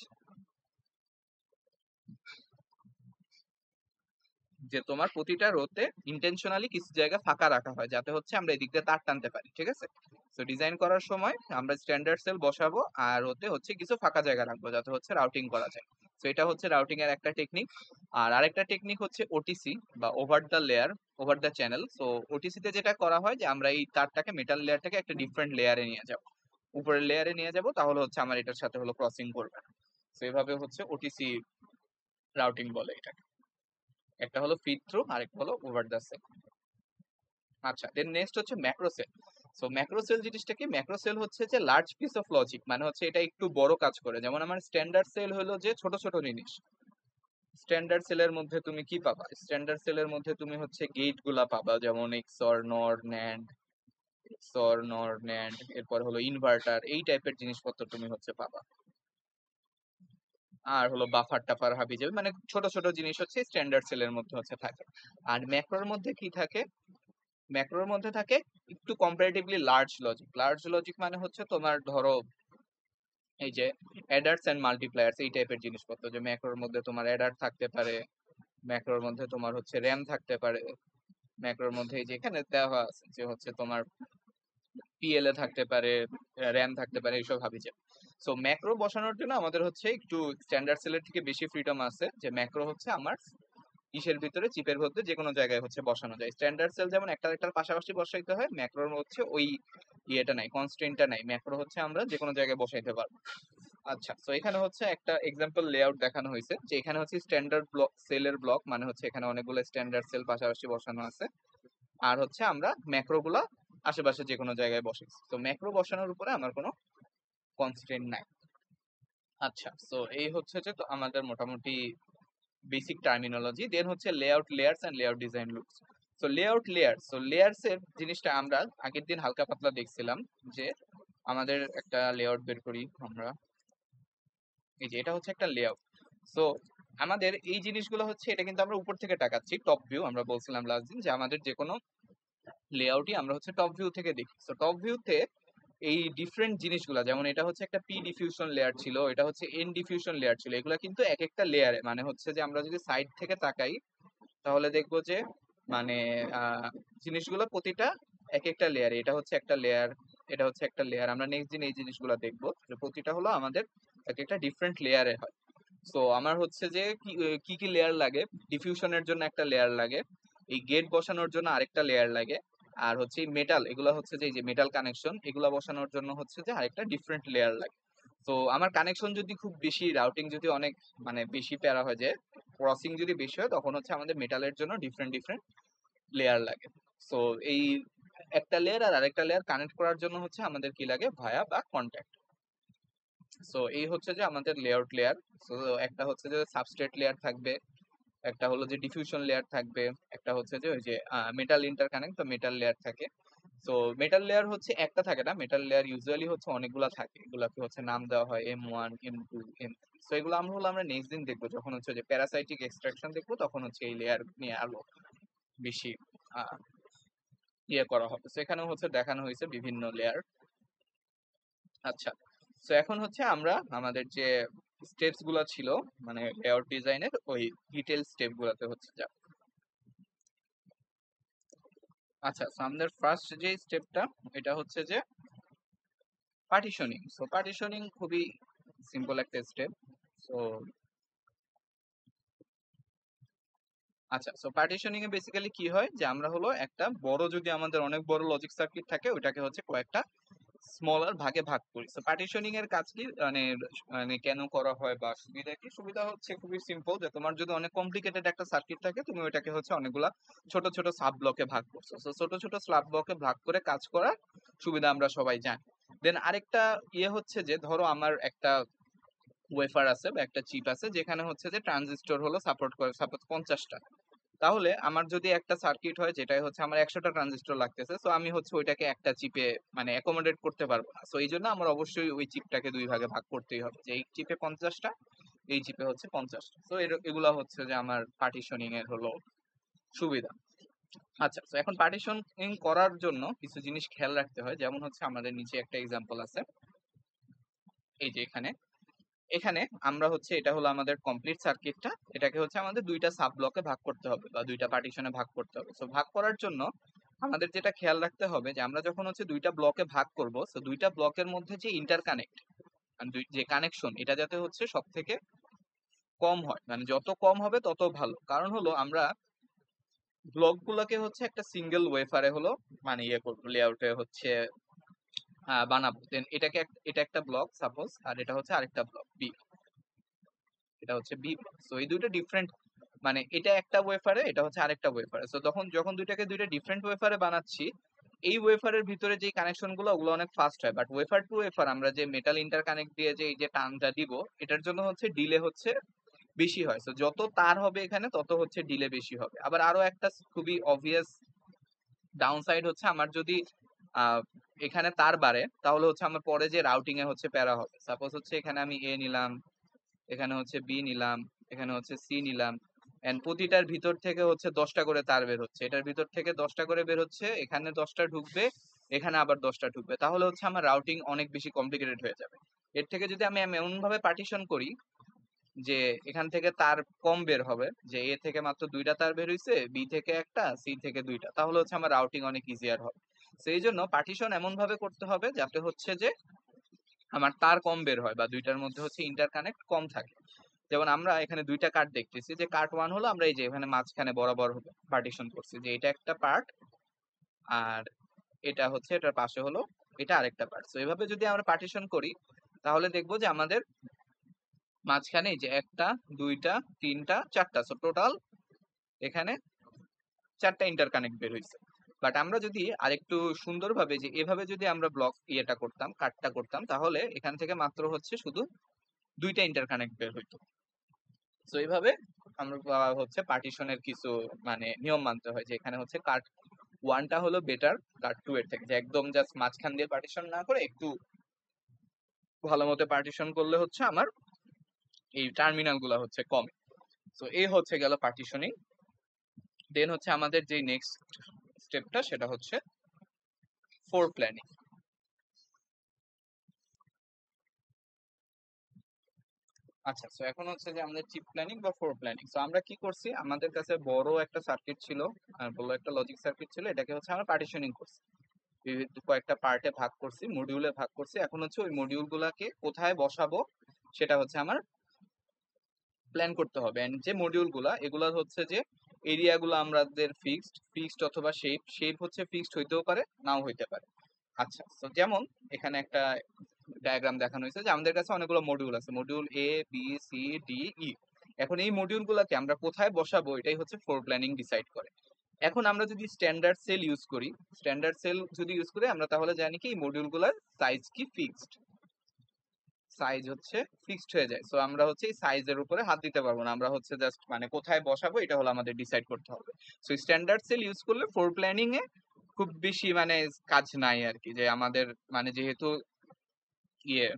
যে তোমার প্রতিটা রোতে ইন্টেনশনালি কিছু জায়গা ফাঁকা রাখা হয় যাতে হচ্ছে আমরা এদিক দিয়ে তার টানতে পারি, ঠিক আছে। তো ডিজাইন করার সময় আমরা স্ট্যান্ডার্ড সেল বসাবো আর ওতে হচ্ছে কিছু ফাঁকা জায়গা রাখবো যাতে হচ্ছে রাউটিং করা যায়। তো এটা হচ্ছে রাউটিং এর একটা টেকনিক। আর আরেকটা টেকনিক হচ্ছে ওটিসি বা over the layer, over the channel. So OTC তে যেটা করা হয় যে আমরা এই তারটাকে মেটাল লেয়ারটাকে একটা ডিফারেন্ট লেয়ারে নিয়ে যাব, উপরের লেয়ারে নিয়ে যাব, তাহলে হচ্ছে আমার এটার সাথে হলো ক্রসিং করবে না। তো এভাবে হচ্ছে ওটিসি রাউটিং বলে এটাকে। একটা হলো ফিড থ্রু আর একটা হলো ওভার দ্য সেল। আচ্ছা, দেন নেক্সট হচ্ছে ম্যাক্রোসেল। সো ম্যাক্রোসেল জিনিসটা কি, ম্যাক্রোসেল হচ্ছে যে লার্জ পিস অফ লজিক, মানে হচ্ছে এটা একটু বড় কাজ করে। যেমন আমার স্ট্যান্ডার্ড সেল হলো যে ছোট ছোট জিনিস, স্ট্যান্ডার্ড সেলের মধ্যে তুমি কি পাবা, স্ট্যান্ডার্ড সেলের মধ্যে তুমি হচ্ছে গেট গুলা পাবা, যেমন এক্সর নর ন্যান্ড, এক্সর নর ন্যান্ড, এরপর হলো ইনভার্টার, এই টাইপের জিনিসপত্র তুমি হচ্ছে পাবা। আর হলো বাফার টাফার হাবি যাবে, মানে ছোট ছোট জিনিস হচ্ছে স্ট্যান্ডার্ড সেলের মধ্যে হচ্ছে থাকে। আর ম্যাক্রোর মধ্যে কি থাকে, ম্যাক্রোর মধ্যে থাকে একটু comparatively large logic. Large logic মানে হচ্ছে তোমার ধরো এই যে অ্যাডার্স এন্ড মাল্টিপ্লায়ার্স এই টাইপের জিনিসপত্র, যে ম্যাক্রোর মধ্যে তোমার অ্যাডার থাকতে পারে, ম্যাক্রোর মধ্যে তোমার হচ্ছে র্যাম থাকতে পারে, ম্যাক্রোর মধ্যে এই যে এখানে দেওয়া আছে যে হচ্ছে তোমার পিএলএ থাকতে পারে, র্যাম থাকতে পারে, এইসব হাবি যাবে। সো ম্যাক্রো বসানোর জন্য আমাদের হচ্ছে একটু স্ট্যান্ডার্ড সেলের থেকে বেশি ফ্রিডম আছে, যে ম্যাক্রো হচ্ছে আমার ইসের ভিতরে চিপের মধ্যে যে কোনো জায়গায় হচ্ছে বসানো যায়। স্ট্যান্ডার্ড সেল যেমন একটা একটার পাশাপাশি বসাইতে হয়, ম্যাক্রোর হচ্ছে ওই ইয়েটা নাই, কনস্ট্রেন্টটা নাই। ম্যাক্রো হচ্ছে আমরা যে কোনো জায়গায় বসাইতে পারবো। আচ্ছা, তো এখানে হচ্ছে একটা এক্সাম্পল লেআউট দেখানো হয়েছে, যে এখানে হচ্ছে স্ট্যান্ডার্ড ব্লক সেলের ব্লক, মানে হচ্ছে এখানে অনেকগুলো স্ট্যান্ডার্ড সেল পাশাপাশি বসানো আছে, আর হচ্ছে আমরা ম্যাক্রো গুলা আশেপাশে যে কোনো জায়গায় বসাইছি। তো ম্যাক্রো বসানোর উপরে আমার কোনো কনস্ট্রেন্ট নাই। আচ্ছা, সো এই হচ্ছে যে তো আমাদের মোটামুটি বেসিক টার্মিনোলজি। দেন হচ্ছে layout layers and layout design looks. So layout layers, so layers এর জিনিসটা আমরা আগের দিন হালকা পাতলা দেখছিলাম, যে আমাদের একটা লেআউট বের করি আমরা, এই যে এটা হচ্ছে একটা লেআউট। সো আমাদের এই জিনিসগুলো হচ্ছে, এটা কিন্তু আমরা উপর থেকে তাকাচ্ছি, টপ ভিউ। আমরা বলছিলাম লাস্ট দিন যে আমাদের যে কোনো লেআউটই আমরা হচ্ছে টপ ভিউ থেকে দেখি। সো টপ ভিউতে এই ডিফারেন্ট জিনিসগুলা, যেমন এটা হচ্ছে একটা পি ডিফিউশন লেয়ার ছিল, এটা হচ্ছে এন ডিফিউশন লেয়ার ছিল, এগুলা কিন্তু এক একটা লেয়ারে, মানে হচ্ছে যে আমরা যদি সাইড থেকে তাকাই তাহলে দেখবো যে মানে জিনিসগুলো প্রতিটা এক একটা লেয়ার, এটা হচ্ছে একটা লেয়ার, এটা হচ্ছে একটা লেয়ার। আমরা নেক্সট দিন এই জিনিসগুলো দেখবো, যে প্রতিটা হলো আমাদের এক একটা ডিফারেন্ট লেয়ারে হয়। সো আমার হচ্ছে যে কি কি কি লেয়ার লাগে, ডিফিউশনের জন্য একটা লেয়ার লাগে, এই গেট বসানোর জন্য আরেকটা লেয়ার লাগে, আর হচ্ছে মেটাল, এগুলো হচ্ছে যে এই যে মেটাল কানেকশন, এগুলো বসানোর জন্য হচ্ছে যে আরেকটা ডিফারেন্ট লেয়ার লাগে। তো আমার কানেকশন যদি খুব বেশি, রাউটিং যদি অনেক মানে বেশি প্যারা হয়ে যায়, ক্রসিং যদি বেশি হয়, তখন হচ্ছে আমাদের মেটালের জন্য ডিফারেন্ট ডিফারেন্ট লেয়ার লাগে। সো এই একটা লেয়ার আর আরেকটা লেয়ার কানেক্ট করার জন্য হচ্ছে আমাদের কি লাগে, ভায়া বা কন্ট্যাক্ট। সো এই হচ্ছে যে আমাদের লেআউট লেয়ার। সো একটা হচ্ছে যে সাবস্ট্রেট লেয়ার থাকবে, একটা হলো যে ডিফিউশন লেয়ার থাকবে, একটা হচ্ছে যে ওই যে মেটাল ইন্টারকানেক্ট বা মেটাল লেয়ার থাকে। তো মেটাল লেয়ার হচ্ছে একটা থাকে না, মেটাল লেয়ার ইউজুয়ালি হচ্ছে অনেকগুলা থাকে, এগুলাকে হচ্ছে নাম দেওয়া হয় M1, M2, M3। সো এগুলো আমরা নেক্সট দিন দেখবো, যখন হচ্ছে যে প্যারাসাইটিক এক্সট্রাকশন দেখবো, তখন হচ্ছে এই লেয়ার নিয়ে আরো বেশি আহ, ইয়ে করা হবে। তো এখানেও হচ্ছে দেখানো হয়েছে বিভিন্ন লেয়ার। আচ্ছা, তো এখন হচ্ছে আমরা আমাদের যে স্টেপস গুলা ছিল, মানে লেআউট ডিজাইনের ওই ডিটেল স্টেপ গুলাতে হচ্ছে যাব। আচ্ছা, তো আমাদের ফার্স্ট যে স্টেপটা, এটা হচ্ছে যে পার্টিশনিং। সো পার্টিশনিং খুবই সিম্পল একটা স্টেপ। সো আচ্ছা, সো পার্টিশনিং এ বেসিক্যালি কি হয়, যে আমরা হলো একটা বড়, যদি আমাদের অনেক বড় লজিক সার্কিট থাকে, ওইটাকে হচ্ছে কয়েকটা স্মলার ভাগে ভাগ করি। সো পার্টিশনিং এর কাজ কি, মানে মানে কেন করা হয় বা সুবিধা কি? সুবিধা হচ্ছে খুবই সিম্পল, যে তোমার যদি অনেক কমপ্লিকেটেড একটা সার্কিট থাকে, তুমি ওইটাকে হচ্ছে অনেকগুলা ছোট ছোট সাব ব্লকে ভাগ করছো। সো ছোট ছোট সাব ব্লকে ভাগ করে কাজ করার সুবিধা আমরা সবাই জানি। দেন আরেকটা ইয়ে হচ্ছে যে, ধরো আমার একটা ওয়েফার আছে বা একটা চিপ আছে, যেখানে হচ্ছে যে ট্রানজিস্টর হলো সাপোর্ট করে, সাপোজ 50টা। তাহলে আমার যদি একটা সার্কিট হয় যেটাই হচ্ছে আমার 100টা ট্রানজিস্টর লাগতেছে, সো আমি হচ্ছে ওইটাকে একটা চিপে মানে অ্যাকোমোডেট করতে পারবো না। সো এই জন্য আমার অবশ্যই ওই চিপটাকে দুই ভাগে ভাগ করতেই হবে, যে এই চিপে 50টা, এই চিপে হচ্ছে 50টা। সো এগুলা হচ্ছে যে আমার পার্টিশনিং এর হলো সুবিধা। আচ্ছা, তো এখন পার্টিশনিং করার জন্য কিছু জিনিস খেয়াল রাখতে হয়, যেমন হচ্ছে আমাদের নিচে একটা এক্সাম্পল আছে, এই যে এখানে এখানে আমরা হচ্ছে, এটা হলো আমাদের কমপ্লিট সার্কিটটা, এটাকে হচ্ছে আমাদের দুইটা সাব ব্লকে ভাগ করতে হবে বা দুইটা পার্টিশনে ভাগ করতে হবে। সো ভাগ করার জন্য আমাদের যেটা খেয়াল রাখতে হবে, যে আমরা যখন হচ্ছে দুইটা ব্লকে ভাগ করব, সো দুইটা ব্লকের মধ্যে যে ইন্টারকানেক্ট, যে কানেকশন, এটা যাতে হচ্ছে সব থেকে কম হয়, মানে যত কম হবে তত ভালো। কারণ হলো আমরা ব্লক গুলোকে হচ্ছে একটা সিঙ্গেল ওয়েফারে হলো মানে ইয়ে করবো, লেআউটে হচ্ছে বানাবো। দেন এটা একটা ব্লক সাপোজ, আর এটা হচ্ছে আরেকটা ব্লক বি, এটা হচ্ছে বি ব্লক। সো এই দুইটা ডিফারেন্ট, মানে এটা একটা ওয়েফারে, এটা হচ্ছে আরেকটা ওয়েফারে। সো তখন যখন দুইটাকে দুইটা ডিফারেন্ট ওয়েফারে বানাচ্ছি, এই ওয়েফারের ভিতরে যে কানেকশন গুলো, ওগুলো অনেক ফাস্ট হয়। বাট ওয়েফার টু ওয়েফার আমরা যে মেটাল ইন্টার কানেক্ট দিয়ে যে এই যে টানটা দিব, এটার জন্য হচ্ছে ডিলে হচ্ছে বেশি হয়। সো যত তার হবে এখানে, তত হচ্ছে ডিলে বেশি হবে। আবার আরো একটা খুবই অবভিয়াস ডাউন সাইড হচ্ছে, আমার যদি আহ এখানে তার বাড়ে, তাহলে হচ্ছে আমার পরে যে রাউটিং এ হচ্ছে প্যারা হবে। সাপোজ হচ্ছে এখানে আমি এ নিলাম, এখানে হচ্ছে বি নিলাম, এখানে হচ্ছে সি নিলাম, এন্ড প্রতিটার ভিতর থেকে হচ্ছে 10টা করে তার বের হচ্ছে, এটার ভিতর থেকে 10টা করে বের হচ্ছে, এখানে 10টা ঢুকবে, এখানে আবার 10টা ঢুকবে, তাহলে হচ্ছে আমার রাউটিং অনেক বেশি কমপ্লিকেটেড হয়ে যাবে। এর থেকে যদি আমি এমন ভাবে পার্টিশন করি যে এখান থেকে তার কম বের হবে, যে এ থেকে মাত্র 2টা তার বের হইছে, বি থেকে একটা, সি থেকে 2টা, তাহলে হচ্ছে আমার রাউটিং অনেক ইজিয়ার হবে। সেই জন্য পার্টিশন এমন ভাবে করতে হবে যাতে হচ্ছে যে আমার তার কম বের হয় বা দুইটার মধ্যে হচ্ছে ইন্টারকানেক্ট কম থাকে। যেমন আমরা এখানে 2টা কার্ড দেখতেছি, যে কার্ড 1 হলো আমরা এই যে এখানে মাঝখানে বরাবর পার্টিশন করছি, যে এটা একটা পার্ট আর এটা হচ্ছে এটার পাশে হলো এটা আরেকটা পার্ট। তো এভাবে যদি আমরা পার্টিশন করি তাহলে দেখবো যে আমাদের মাঝখানে এই যে একটা, দুইটা, তিনটা, চারটা, সো টোটাল এখানে 4টা ইন্টারকানেক্ট বের হইছে। বাট আমরা যদি আরেকটু সুন্দরভাবে যে এভাবে যদি আমরা ব্লক ইয়েটা করতাম, কাটটা করতাম, তাহলে এখান থেকে মাত্র হচ্ছে শুধু 2টা ইন্টারকানেক্ট বের হইতো। তো এইভাবে আমরা হচ্ছে পার্টিশনের কিছু মানে নিয়ম মানতে হয়, যে এখানে হচ্ছে কাট 1টা হলো বেটার কাট 2 এর থেকে, যে একদম জাস্ট মাঝখান দিয়ে পার্টিশন না করে একটু ভালো মতো পার্টিশন করলে হচ্ছে আমার এই টার্মিনাল গুলা হচ্ছে কমে। তো এই হচ্ছে গেল পার্টিশনিং। দেন হচ্ছে আমাদের যে নেক্সট স্টেপটা সেটা হচ্ছে ফ্লোর প্ল্যানিং। আচ্ছা, সো এখন হচ্ছে যে আমাদের চিপ প্ল্যানিং বা ফ্লোর প্ল্যানিং। সো আমরা কি করছি, আমাদের কাছে বড় একটা সার্কিট ছিল আর বড় একটা লজিক সার্কিট ছিল, এটাকে হচ্ছে আমরা পার্টিশনিং করছি, কয়েকটা পার্টে ভাগ করছি, মডিউলে ভাগ করছি। এখন হচ্ছে ওই মডিউল গুলাকে কোথায় বসাবো সেটা হচ্ছে আমার প্ল্যান করতে হবে। এন্ড যে মডিউল গুলা এগুলা হচ্ছে যে এরিয়া গুলো আমাদের ফিক্সড অথবা শেপ হচ্ছে ফিক্সড হইতেও পারে, নাও হইতে পারে। আচ্ছা, তো যেমন এখানে একটা ডায়াগ্রাম দেখানো হয়েছে যে আমাদের কাছে অনেকগুলো মডিউল আছে, মডিউল এ বি সি ডি ই। এখন এই মডিউল গুলাকে আমরা কোথায় বসাবো এটাই হচ্ছে ফ্লোর প্ল্যানিং ডিসাইড করে। এখন আমরা যদি স্ট্যান্ডার্ড সেল ইউজ করি, স্ট্যান্ডার্ড সেল যদি ইউজ করি আমরা, তাহলে জানি কি এই মডিউল গুলার সাইজ কি ফিক্সড, সাইজ হচ্ছে ফিক্সড হয়ে যায়। সো আমরা হচ্ছে এই সাইজের উপরে হাত দিতে পারবো না, আমরা হচ্ছে জাস্ট মানে কোথায় বসাবো এটা হলো আমাদের ডিসাইড করতে হবে। সো স্ট্যান্ডার্ড সেল ইউজ করলে ফ্লোর প্ল্যানিং এ খুব বেশি মানে কাজ নাই আর কি, যে আমাদের মানে যেহেতু ইয়ে।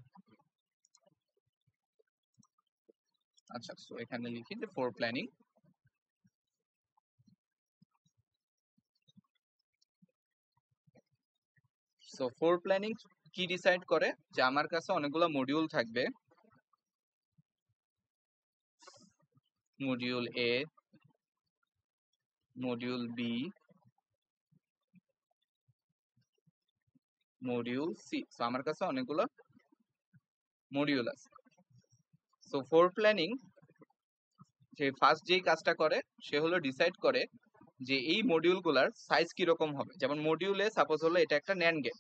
আচ্ছা, সো এখানে লিখি যে floor planning. So floor planning কি ডিসাইড করে, যে আমার কাছে অনেকগুলো মডিউল থাকবে, module A, module B, module C. So আমার কাছে অনেকগুলো মডিউল আছে। সো ফ্লোর প্ল্যানিং যে ফার্স্ট যেই কাজটা করে সে হলো ডিসাইড করে যে এই মডিউলগুলার সাইজ কিরকম হবে। যেমন মডিউলে সাপোজ হলো এটা একটা ন্যান্ড গেট,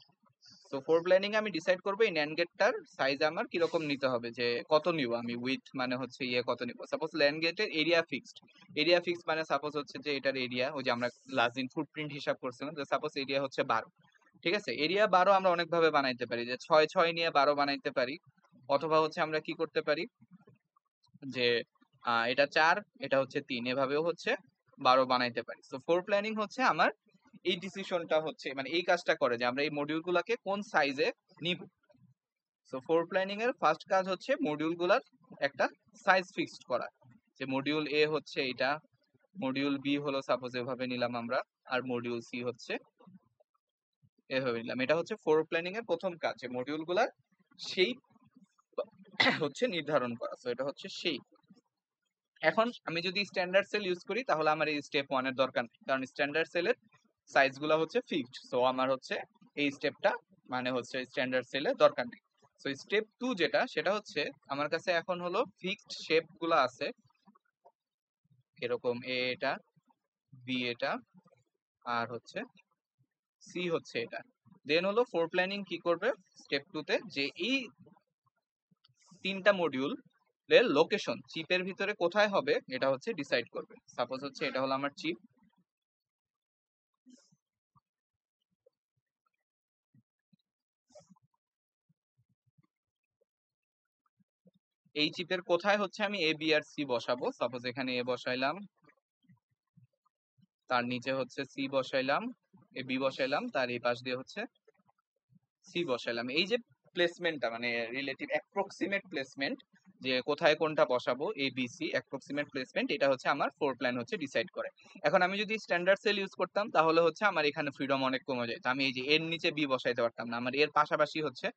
তো ফ্লোর প্ল্যানিং আমি ডিসাইড করবো এই ন্যান্ড গেটটার সাইজ আমার কিরকম নিতে হবে, যে কত নিব আমি উইথ মানে হচ্ছে ইয়ে কত নিব। সাপোজ ল্যান্ড গেটের এরিয়া ফিক্সড মানে সাপোজ হচ্ছে যে এটার এরিয়া, ওই যে আমরা লাস্ট দিন ফুটপ্রিন্ট হিসাব করছিলাম, যে সাপোজ এরিয়া হচ্ছে 12। ঠিক আছে, এরিয়া 12 আমরা অনেক ভাবে বানাইতে পারি, যে 6 নিয়ে 12 বানাইতে পারি, অথবা হচ্ছে আমরা কি করতে পারি যে এটা 4 এটা হচ্ছে 3, এভাবেও হচ্ছে 12 বানাইতে পারি। তো ফ্লোর প্ল্যানিং হচ্ছে আমার এই ডিসিশনটা হচ্ছে মানে এই কাজটা করে যে আমরা এই মডিউল গুলাকে কোন সাইজে নিব। সো ফ্লোর প্ল্যানিং এর ফার্স্ট কাজ হচ্ছে মডিউল গুলার একটা সাইজ ফিক্সড করা, যে মডিউল এ হচ্ছে এটা, মডিউল বি হলো সাপোজ এভাবে নিলাম আমরা, আর মডিউল সি হচ্ছে এভাবে নিলাম। এটা হচ্ছে ফ্লোর প্ল্যানিং এর প্রথম কাজ, যে মডিউল গুলার সেই হচ্ছে নির্ধারণ করা। তো এটা হচ্ছে সেই। এখন আমি যদি স্ট্যান্ডার্ড সেল ইউজ করি তাহলে আমার এই স্টেপ 1 এর দরকার নেই, কারণ স্ট্যান্ডার্ড সেলের সাইজ গুলো হচ্ছে ফিক্সড। সো আমার হচ্ছে এই স্টেপটা মানে হচ্ছে স্ট্যান্ডার্ড সেলের দরকার নেই। সো স্টেপ 2 যেটা সেটা হচ্ছে আমার কাছে এখন হলো ফিক্সড শেপ গুলো আছে, এরকম এ এটা, বি এটা, আর হচ্ছে সি হচ্ছে এটা। দেন হলো ফ্লোর প্ল্যানিং কি করবে স্টেপ 2 তে, যে এই 3টা মডিউল এর লোকেশন চিপের ভিতরে কোথায় হবে এটা হচ্ছে ডিসাইড করবে। সাপোজ হচ্ছে এটা হলো আমার চিপ, এই চিপের কোথায় হচ্ছে আমি এ বি আর সি বসাবো। সাপোজ এখানে এ বসাইলাম, তার নিচে হচ্ছে সি বসাইলাম, এ বি বসাইলাম, তার এই পাশ দিয়ে হচ্ছে সি বসাইলাম। এই যে প্লেসমেন্টটা মানে রিলেটিভ অ্যাপ্রক্সিমেট প্লেসমেন্ট, যে কোথায় কোনটা বসাবো এ বি সি অ্যাপ্রক্সিমেট প্লেসমেন্ট, এটা হচ্ছে আমার ফ্লোর প্ল্যান হচ্ছে ডিসাইড করে। এখন আমি যদি স্ট্যান্ডার্ড সেল ইউজ করতাম তাহলে হচ্ছে আমার এখানে ফ্রিডম অনেক কমে যেত, আমি এই যে এর নিচে বি বসাইতে পারতাম না, আমার এর পাশাপাশি হচ্ছে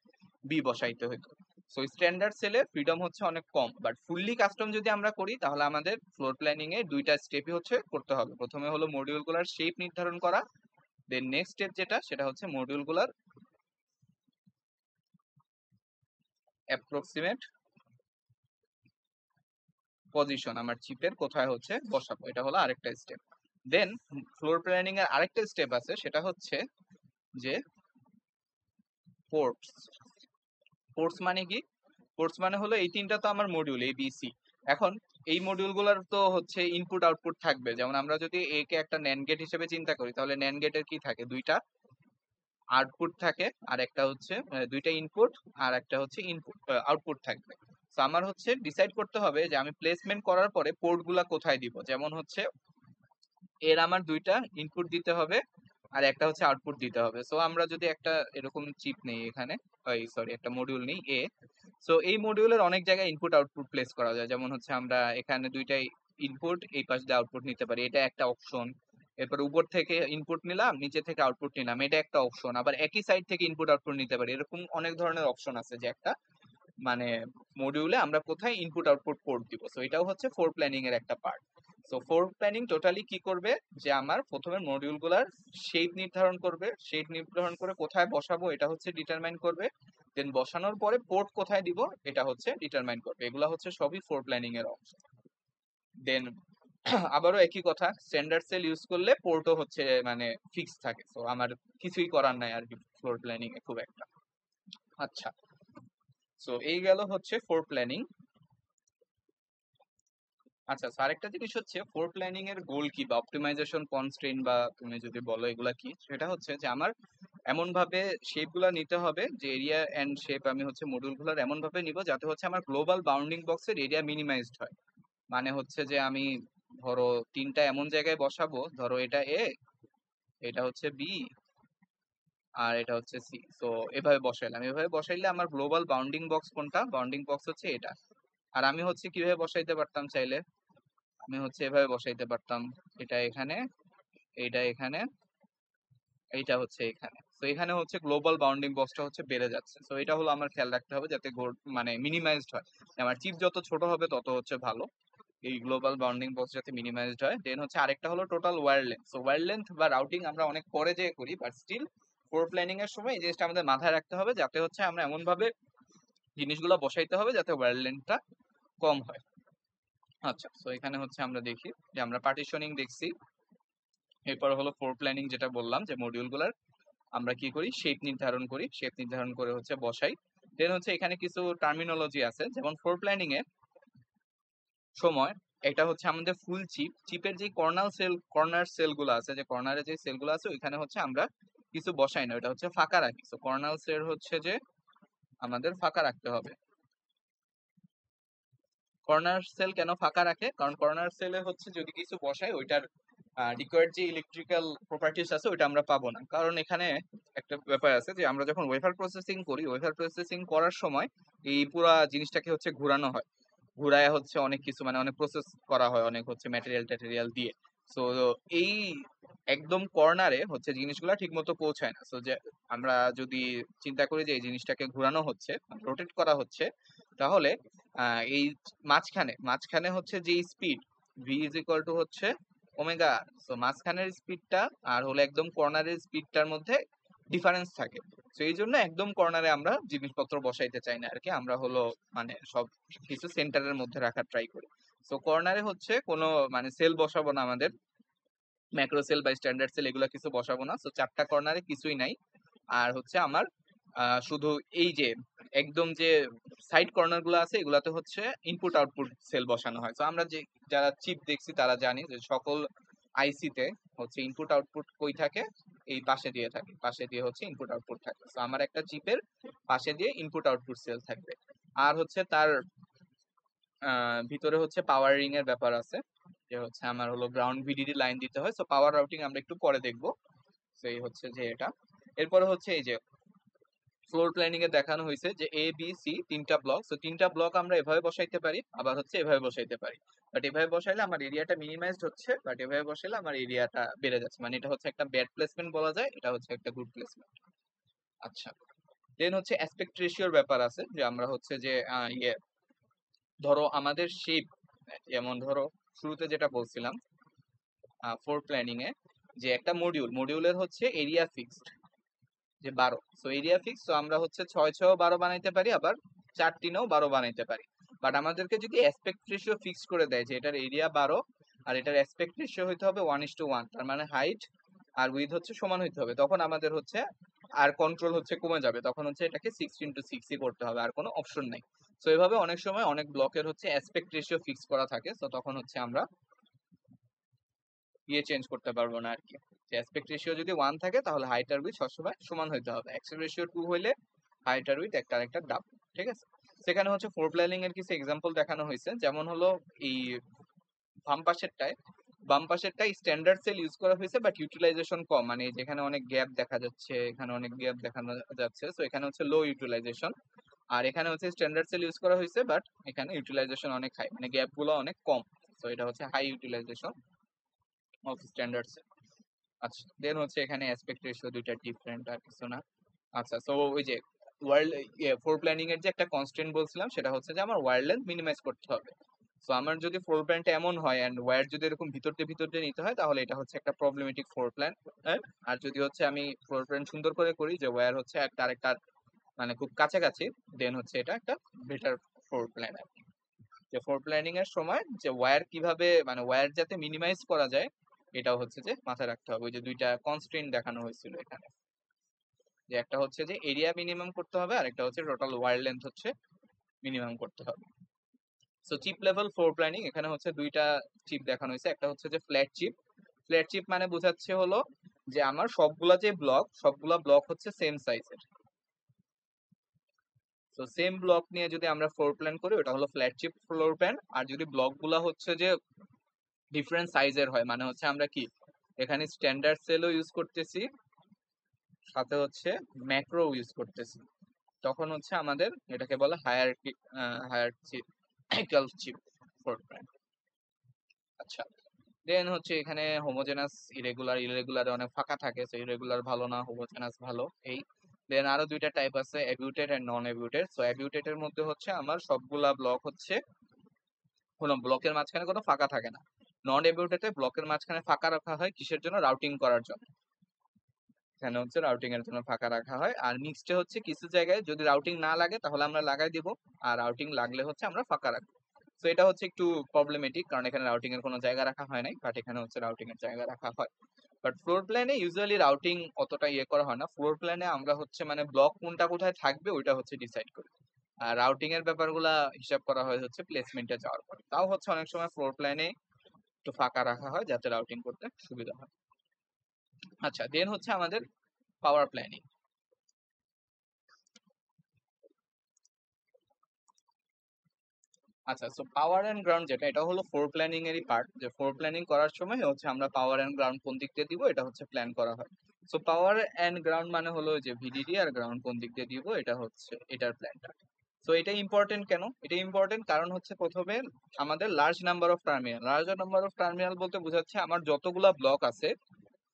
বি বসাইতে হতো। সো স্ট্যান্ডার্ড সেলে ফ্রিডম হচ্ছে অনেক কম, বাট ফুললি কাস্টম যদি আমরা করি তাহলে আমাদের ফ্লোর প্ল্যানিং এ দুইটা স্টেপই হচ্ছে করতে হবে। প্রথমে হলো মডিউলগুলোর শেপ নির্ধারণ করা, দেন নেক্সট স্টেপ যেটা সেটা হচ্ছে মডিউলগুলোর অ্যাপ্রক্সিমেট পজিশন, আমার চিপের কোথায় হচ্ছে বসাবো, এটা হলো আরেকটা স্টেপ। দেন ফ্লোর প্ল্যানিং এর আরেকটা স্টেপ আছে, সেটা হচ্ছে যে পোর্টস। পোর্টস মানে কি? পোর্টস মানে হলো এই তিনটা তো আমার মডিউল এ বি সি। এখন এই মডিউলগুলোর তো হচ্ছে ইনপুট আউটপুট থাকবে। যেমন আমরা যদি এ কে একটা ন্যান্ড গেট হিসেবে চিন্তা করি, তাহলে ন্যান্ড গেটের কি থাকে, দুইটা আউটপুট থাকে, আর একটা হচ্ছে দুইটা ইনপুট, আর একটা হচ্ছে ইনপুট আউটপুট থাকবে। তো আমার হচ্ছে ডিসাইড করতে হবে যে আমি প্লেসমেন্ট করার পরে পোর্ট গুলা কোথায় দিব। যেমন হচ্ছে এর আমার দুইটা ইনপুট দিতে হবে আর একটা হচ্ছে আউটপুট দিতে হবে। সো আমরা যদি একটা এরকম চিপ নেই এখানে, সরি একটা মডিউল নেই এ, সো এই মডিউলের অনেক জায়গায় ইনপুট আউটপুট প্লেস করা যায়। যেমন হচ্ছে আমরা এখানে দুইটাই ইনপুট, এই পাশ দিয়ে আউটপুট নিতে পারি, এটা একটা অপশন। এরপর উপর থেকে ইনপুট নিলাম, নিচে থেকে আউটপুট নিলাম, এটা একটা অপশন। আবার একই সাইড থেকে ইনপুট আউটপুট নিতে পারি, এরকম অনেক ধরনের অপশন আছে যে একটা মানে মডিউলে আমরা কোথায় ইনপুট আউটপুট পোর্ট দিব। সো এটাও হচ্ছে ফোর প্ল্যানিং এর একটা part. So four planning totally কি করবে, যে আমার প্রথমে মডিউলগুলোর শেপ নির্ধারণ করবে, শেপ নির্ধারণ করে কোথায় বসাবো এটা হচ্ছে ডিটারমাইন করবে, দেন বসানোর পরে পোর্ট কোথায় দিব এটা হচ্ছে ডিটারমাইন করবে। এগুলা হচ্ছে সবই ফোর প্ল্যানিং এর অংশ। দেন আবারও একই কথা, স্ট্যান্ডার্ড সেল ইউজ করলে পোর্টও হচ্ছে মানে ফিক্স থাকে। তো আমার কিছুই করার নাই আর কি ফ্লোর প্ল্যানিং এ খুব একটা। আচ্ছা, সো এই গেল হচ্ছে ফোর প্ল্যানিং। আচ্ছা, আরেকটা জিনিস হচ্ছে ফোর প্ল্যানিং এর গোল কি বা অপটিমাইজেশন কনস্ট্রেইন বা তুমি যদি বলো এগুলা কি, সেটা হচ্ছে যে আমার এমন ভাবে শেপ গুলা নিতে হবে যে এরিয়া এন্ড শেপ আমি হচ্ছে মডিউল গুলার এমন ভাবে নিব যাতে হচ্ছে আমার গ্লোবাল বাউন্ডিং বক্সের এরিয়া মিনিমাইজড হয়। মানে হচ্ছে যে আমি ধরো তিনটা এমন জায়গায় বসাবো, ধরো এটা এ, এটা হচ্ছে বি, আর এটা হচ্ছে সি। তো এভাবে বসাইলাম, এভাবে বসাইলে আমার গ্লোবাল বাউন্ডিং বক্স কোনটা, বাউন্ডিং বক্স হচ্ছে এটা। আর আমি হচ্ছে কিভাবে বসাইতে পারতাম চাইলে, আমি হচ্ছে এভাবে বসাইতে পারতাম, এটা এখানে, এইটা এখানে, এইটা হচ্ছে এখানে। তো এখানে হচ্ছে গ্লোবাল বাউন্ডিং বক্সটা হচ্ছে বেড়ে যাচ্ছে। তো এটা হলো আমার খেয়াল রাখতে হবে যাতে মানে মিনিমাইজড হয়। আমার চিপ যত ছোট হবে তত হচ্ছে ভালো, এই গ্লোবাল বাউন্ডিং বক্স যাতে মিনিমাইজড হয়। দেন হচ্ছে আরেকটা হলো total wire length. So wire length বা রাউটিং আমরা অনেক পরে যেয়ে করি, বাট স্টিল ফ্লোর প্ল্যানিং এর সময় এই জিনিসটা আমাদের মাথায় রাখতে হবে, যাতে হচ্ছে আমরা এমন ভাবে জিনিসগুলো বসাইতে হবে যাতে ওয়্যার লেন্থটা কম হয়। আচ্ছা, তো এখানে হচ্ছে আমরা দেখি যে আমরা পার্টিশনিং দেখছি, এরপর হলো ফ্লোর প্ল্যানিং যেটা বললাম যে মডিউলগুলোর আমরা কি করি, শেপ নির্ধারণ করি, শেপ নির্ধারণ করে হচ্ছে বসাই। দেন হচ্ছে এখানে কিছু টার্মিনোলজি আছে, যেমন ফ্লোর প্ল্যানিং এ সময় এটা হচ্ছে আমাদের ফুল চিপ, চিপের যে কর্নার সেল গুলো আছে, যে কর্নারে যে সেল গুলো আছে ওইখানে হচ্ছে আমরা কিছু বসাই না, এটা হচ্ছে ফাঁকা রাখি। তো কর্নার সেল হচ্ছে যে আমাদের ফাঁকা রাখতে হবে। কর্নার সেল কেন ফাঁকা রাখে, কারণ কর্নার সেলে হচ্ছে যদি কিছু বসাই ওইটার রিকোয়ার্ড যে ইলেকট্রিক্যাল প্রপার্টিস আছে ওইটা আমরা পাবো না। কারণ এখানে একটা ব্যাপার আছে যে আমরা যখন ওয়েফার প্রসেসিং করি, ওয়েফার প্রসেসিং করার সময় এই পুরা জিনিসটাকে হচ্ছে ঘোরানো হয়, ঘুরায় হচ্ছে অনেক কিছু মানে অনেক প্রসেস করা হয়, অনেক হচ্ছে ম্যাটেরিয়াল ট্যাটেরিয়াল দিয়ে। সো এই একদম কর্নারে হচ্ছে জিনিসগুলা ঠিক মতো পৌঁছায় না। সো যে আমরা যদি চিন্তা করি যে এই জিনিসটাকে ঘোরানো হচ্ছে, রোটেট করা হচ্ছে, তাহলে এই মাঝখানে মাঝখানে হচ্ছে যে speed V is equal to হচ্ছে ওমেগা আর। সো মাঝখানের স্পিডটা আর হলো একদম কর্নারের স্পিডটার মধ্যে ডিফারেন্স থাকে। তো এই জন্য একদম কর্নারে আমরা জিনিসপত্র বসাইতে চাই না আর কি, আমরা হলো মানে সব কিছু সেন্টারের মধ্যে রাখার ট্রাই করি। সো কর্নারে হচ্ছে কোনো মানে সেল বসাবো না আমাদের, ম্যাক্রো সেল বা স্ট্যান্ডার্ড সেল এগুলো কিছু বসাবো না। সো চারটা কর্নারে কিছুই নাই। আর হচ্ছে আমার শুধু এই যে একদম যে সাইড কর্নার গুলো আছে এগুলাতে হচ্ছে ইনপুট আউটপুট সেল বসানো হয়। তো আমরা যে যারা চিপ দেখছি তারা জানি যে সকল আইসিতে হচ্ছে ইনপুট আউটপুট কই থাকে, এই পাশে দিয়ে থাকে, পাশে দিয়ে হচ্ছে ইনপুট আউটপুট থাকে। তো আমার একটা চিপের পাশে দিয়ে ইনপুট আউটপুট সেল থাকবে। আর হচ্ছে তার ভিতরে হচ্ছে পাওয়ার রিং এর ব্যাপার আছে, যে হচ্ছে আমার হলো গ্রাউন্ড ভিডিডি লাইন দিতে হয়। সো পাওয়ার রাউটিং আমরা একটু পরে দেখবো। তো এই হচ্ছে যে এটা। এরপরে হচ্ছে এই যে ফ্লোর প্ল্যানিং এ দেখানো হয়েছে যে এ বি সি তিনটা ব্লক। তো তিনটা ব্লক আমরা এভাবে বসাইতে পারি, আবার হচ্ছে এভাবে বসাইতে পারি। বাট এভাবে বসাইলে আমার এরিয়াটা মিনিমাইজড হচ্ছে, বাট এভাবে বসাইলে আমার এরিয়াটা বেড়ে যাচ্ছে। মানে এটা হচ্ছে একটা ব্যাড প্লেসমেন্ট বলা যায়, এটা হচ্ছে একটা গুড প্লেসমেন্ট। আচ্ছা, দেন হচ্ছে অ্যাসপেক্ট রেশিওর ব্যাপার আছে, যে আমরা হচ্ছে যে ধরো আমাদের শেপ, যেমন ধরো শুরুতে যেটা বলছিলাম ফ্লোর প্ল্যানিং এ, যে একটা মডিউলের হচ্ছে এরিয়া ফিক্সড যে 12, সো এরিয়া ফিক্স, তো আমরা হচ্ছে 6 6 12 বানাইতে পারি, আবার 4 3 12 বানাইতে পারি। বাট আমাদেরকে যদি অ্যাসপেক্ট রেশিও ফিক্স করে দেয় যে এটার এরিয়া 12 আর এটার অ্যাসপেক্ট রেশিও হইতে হবে 1:1, তার মানে হাইট আর উইথ হচ্ছে সমান হইতে হবে, তখন আমাদের হচ্ছে আর কন্ট্রোল হচ্ছে কমে যাবে, তখন হচ্ছে এটাকে 6:6 করতে হবে, আর কোনো অপশন নেই। সো এভাবে অনেক সময় অনেক ব্লকের হচ্ছে অ্যাসপেক্ট রেশিও ফিক্স করা থাকে, তো তখন হচ্ছে আমরা চেঞ্জ করতে পারবো না আর কি। যে অ্যাসপেক্ট রেশিও যদি 1 থাকে তাহলে হাইট আর উইথ সবসময় সমান হইতে হবে, অ্যাসপেক্ট রেশিও 2 হইলে হাইট আর উইথ একটা আরেকটা ডাবল। ঠিক আছে, সেখানে হচ্ছে ফ্লোর প্ল্যানিং এর কিছু এক্সাম্পল দেখানো হয়েছে, যেমন হলো এই বাম পাশেরটায়, স্ট্যান্ডার্ড সেল ইউজ করা হয়েছে বাট ইউটিলাইজেশন কম, মানে যেখানে অনেক গ্যাপ দেখা যাচ্ছে, এখানে অনেক গ্যাপ দেখানো যাচ্ছে, সো এখানে হচ্ছে লো ইউটিলাইজেশন। আর এখানে হচ্ছে স্ট্যান্ডার্ড সেল ইউজ করা হয়েছে বাট এখানে ইউটিলাইজেশন অনেক হাই, মানে গ্যাপ গুলো অনেক কম, তো এটা হচ্ছে high utilization of standard cell. আচ্ছা, দেন হচ্ছে এখানে অ্যাসপেক্ট রেশিও দুইটা ডিফারেন্ট, আর কিছু না। আচ্ছা, সো ওই যে ওয়ার্ল্ড ফ্লোর প্ল্যানিং এর যে একটা কনস্ট্রেন্ট বলছিলাম, সেটা হচ্ছে যে আমার ওয়্যার লেন্থ মিনিমাইজ করতে হবে। সো আমার যদি ফ্লোর প্ল্যানটা এমন হয় এন্ড ওয়্যার যদি এরকম ভিতর দিয়ে নিতে হয়, তাহলে এটা হচ্ছে একটা প্রবলেমেটিক ফ্লোর প্ল্যান। আর যদি হচ্ছে আমি ফ্লোর প্ল্যান সুন্দর করে করি, যে ওয়্যার হচ্ছে একটা আরেকটা মানে খুব কাছাকাছি, দেন হচ্ছে এটা একটা বেটার ফ্লোর প্ল্যান। যে ফ্লোর প্ল্যানিং এর সময় যে ওয়্যার কিভাবে, মানে ওয়্যার যাতে মিনিমাইজ করা যায়, এটাও হচ্ছে যে মাথায় রাখতে হবে। ওই যে দুইটা কনস্ট্রেন্ট দেখানো হয়েছিল এখানে, যে একটা হচ্ছে যে এরিয়া মিনিমাম করতে হবে, আর একটা হচ্ছে টোটাল ওয়্যার লেন্থ হচ্ছে মিনিমাম করতে হবে। So chip level floor planning, এখানে হচ্ছে দুইটা চিপ দেখানো হয়েছে, একটা হচ্ছে যে ফ্ল্যাট চিপ। ফ্ল্যাট চিপ মানে বোঝাচ্ছে হলো যে আমার সবগুলা ব্লক হচ্ছে সেম সাইজের। তো সেম ব্লক নিয়ে যদি আমরা ফ্লোর প্ল্যান করি, ওটা হলো ফ্ল্যাট চিপ ফ্লোর প্ল্যান। আর যদি ব্লক গুলা হচ্ছে যে ডিফারেন্ট সাইজের হয়, মানে হচ্ছে আমরা কি এখানে স্ট্যান্ডার্ড সেলও ইউজ করতেছি, সাথে হচ্ছে ম্যাক্রো ইউজ করতেছি, তখন হচ্ছে আমাদের এটাকে বলে হায়ারার্কিক্যাল চিপ ফ্লোর প্ল্যান। আচ্ছা, দেন হচ্ছে এখানে হোমোজেনাস, ইরেগুলার অনেক ফাঁকা থাকে, সো ইরেগুলার ভালো না, হোমোজেনাস ভালো। এই দেন আরো দুইটা টাইপ আছে, অ্যাবিউটেড এন্ড নন অ্যাবিউটেড। সো অ্যাবিউটেড এর মধ্যে হচ্ছে আমার সবগুলা ব্লক হচ্ছে কোনো ব্লকের মাঝখানে কোনো ফাঁকা থাকে না। নন অ্যাবিউটেডে ব্লকের মাঝখানে ফাঁকা রাখা হয় কিসের জন্য? রাউটিং করার জন্য। এখানে হচ্ছে রাউটিং এর জন্য ফাঁকা রাখা হয়। আর মিক্সডে হচ্ছে কিছু জায়গায় যদি রাউটিং না লাগে তাহলে আমরা লাগাই দিব, আর রাউটিং লাগলে হচ্ছে আমরা ফাঁকা রাখবো। তো এটা হচ্ছে একটু প্রবলেমেটিক, কারণ এখানে রাউটিং এর কোনো জায়গা রাখা হয় নাই, বাট এখানে হচ্ছে রাউটিং এর জায়গা রাখা হয়। বাট ফ্লোর প্ল্যানে ইউজুয়ালি রাউটিং অতটা করা হয় না। ফ্লোর প্ল্যানে আমরা হচ্ছে মানে ব্লক কোনটা কোথায় থাকবে ওইটা হচ্ছে ডিসাইড করি, আর রাউটিং এর ব্যাপারগুলা হিসাব করা হয় হচ্ছে প্লেসমেন্টে যাওয়ার পরে। তাও হচ্ছে অনেক সময় ফ্লোর প্ল্যানে একটু ফাঁকা রাখা হয় যাতে রাউটিং করতে সুবিধা হয়। আচ্ছা, দেন হচ্ছে আমাদের পাওয়ার প্ল্যানিং। আচ্ছা, সো পাওয়ার এন্ড গ্রাউন্ড যেটা, এটা হলো ফ্লোর প্ল্যানিং এরই পার্ট, যে ফ্লোর প্ল্যানিং করার সময় হচ্ছে আমরা পাওয়ার এন্ড গ্রাউন্ড কোন দিক দিয়ে দিব এটা হচ্ছে প্ল্যান করা হয়। সো পাওয়ার এন্ড গ্রাউন্ড মানে হলো যে ভিডিডি আর গ্রাউন্ড কোন দিক দিয়ে দিব, এটা হচ্ছে এটার প্ল্যানটা। সো এটা ইম্পর্টেন্ট কেন? এটা ইম্পর্টেন্ট কারণ হচ্ছে প্রথমে আমাদের লার্জ নাম্বার অফ টার্মিনাল বলতে বোঝাচ্ছে আমার যতগুলা ব্লক আছে,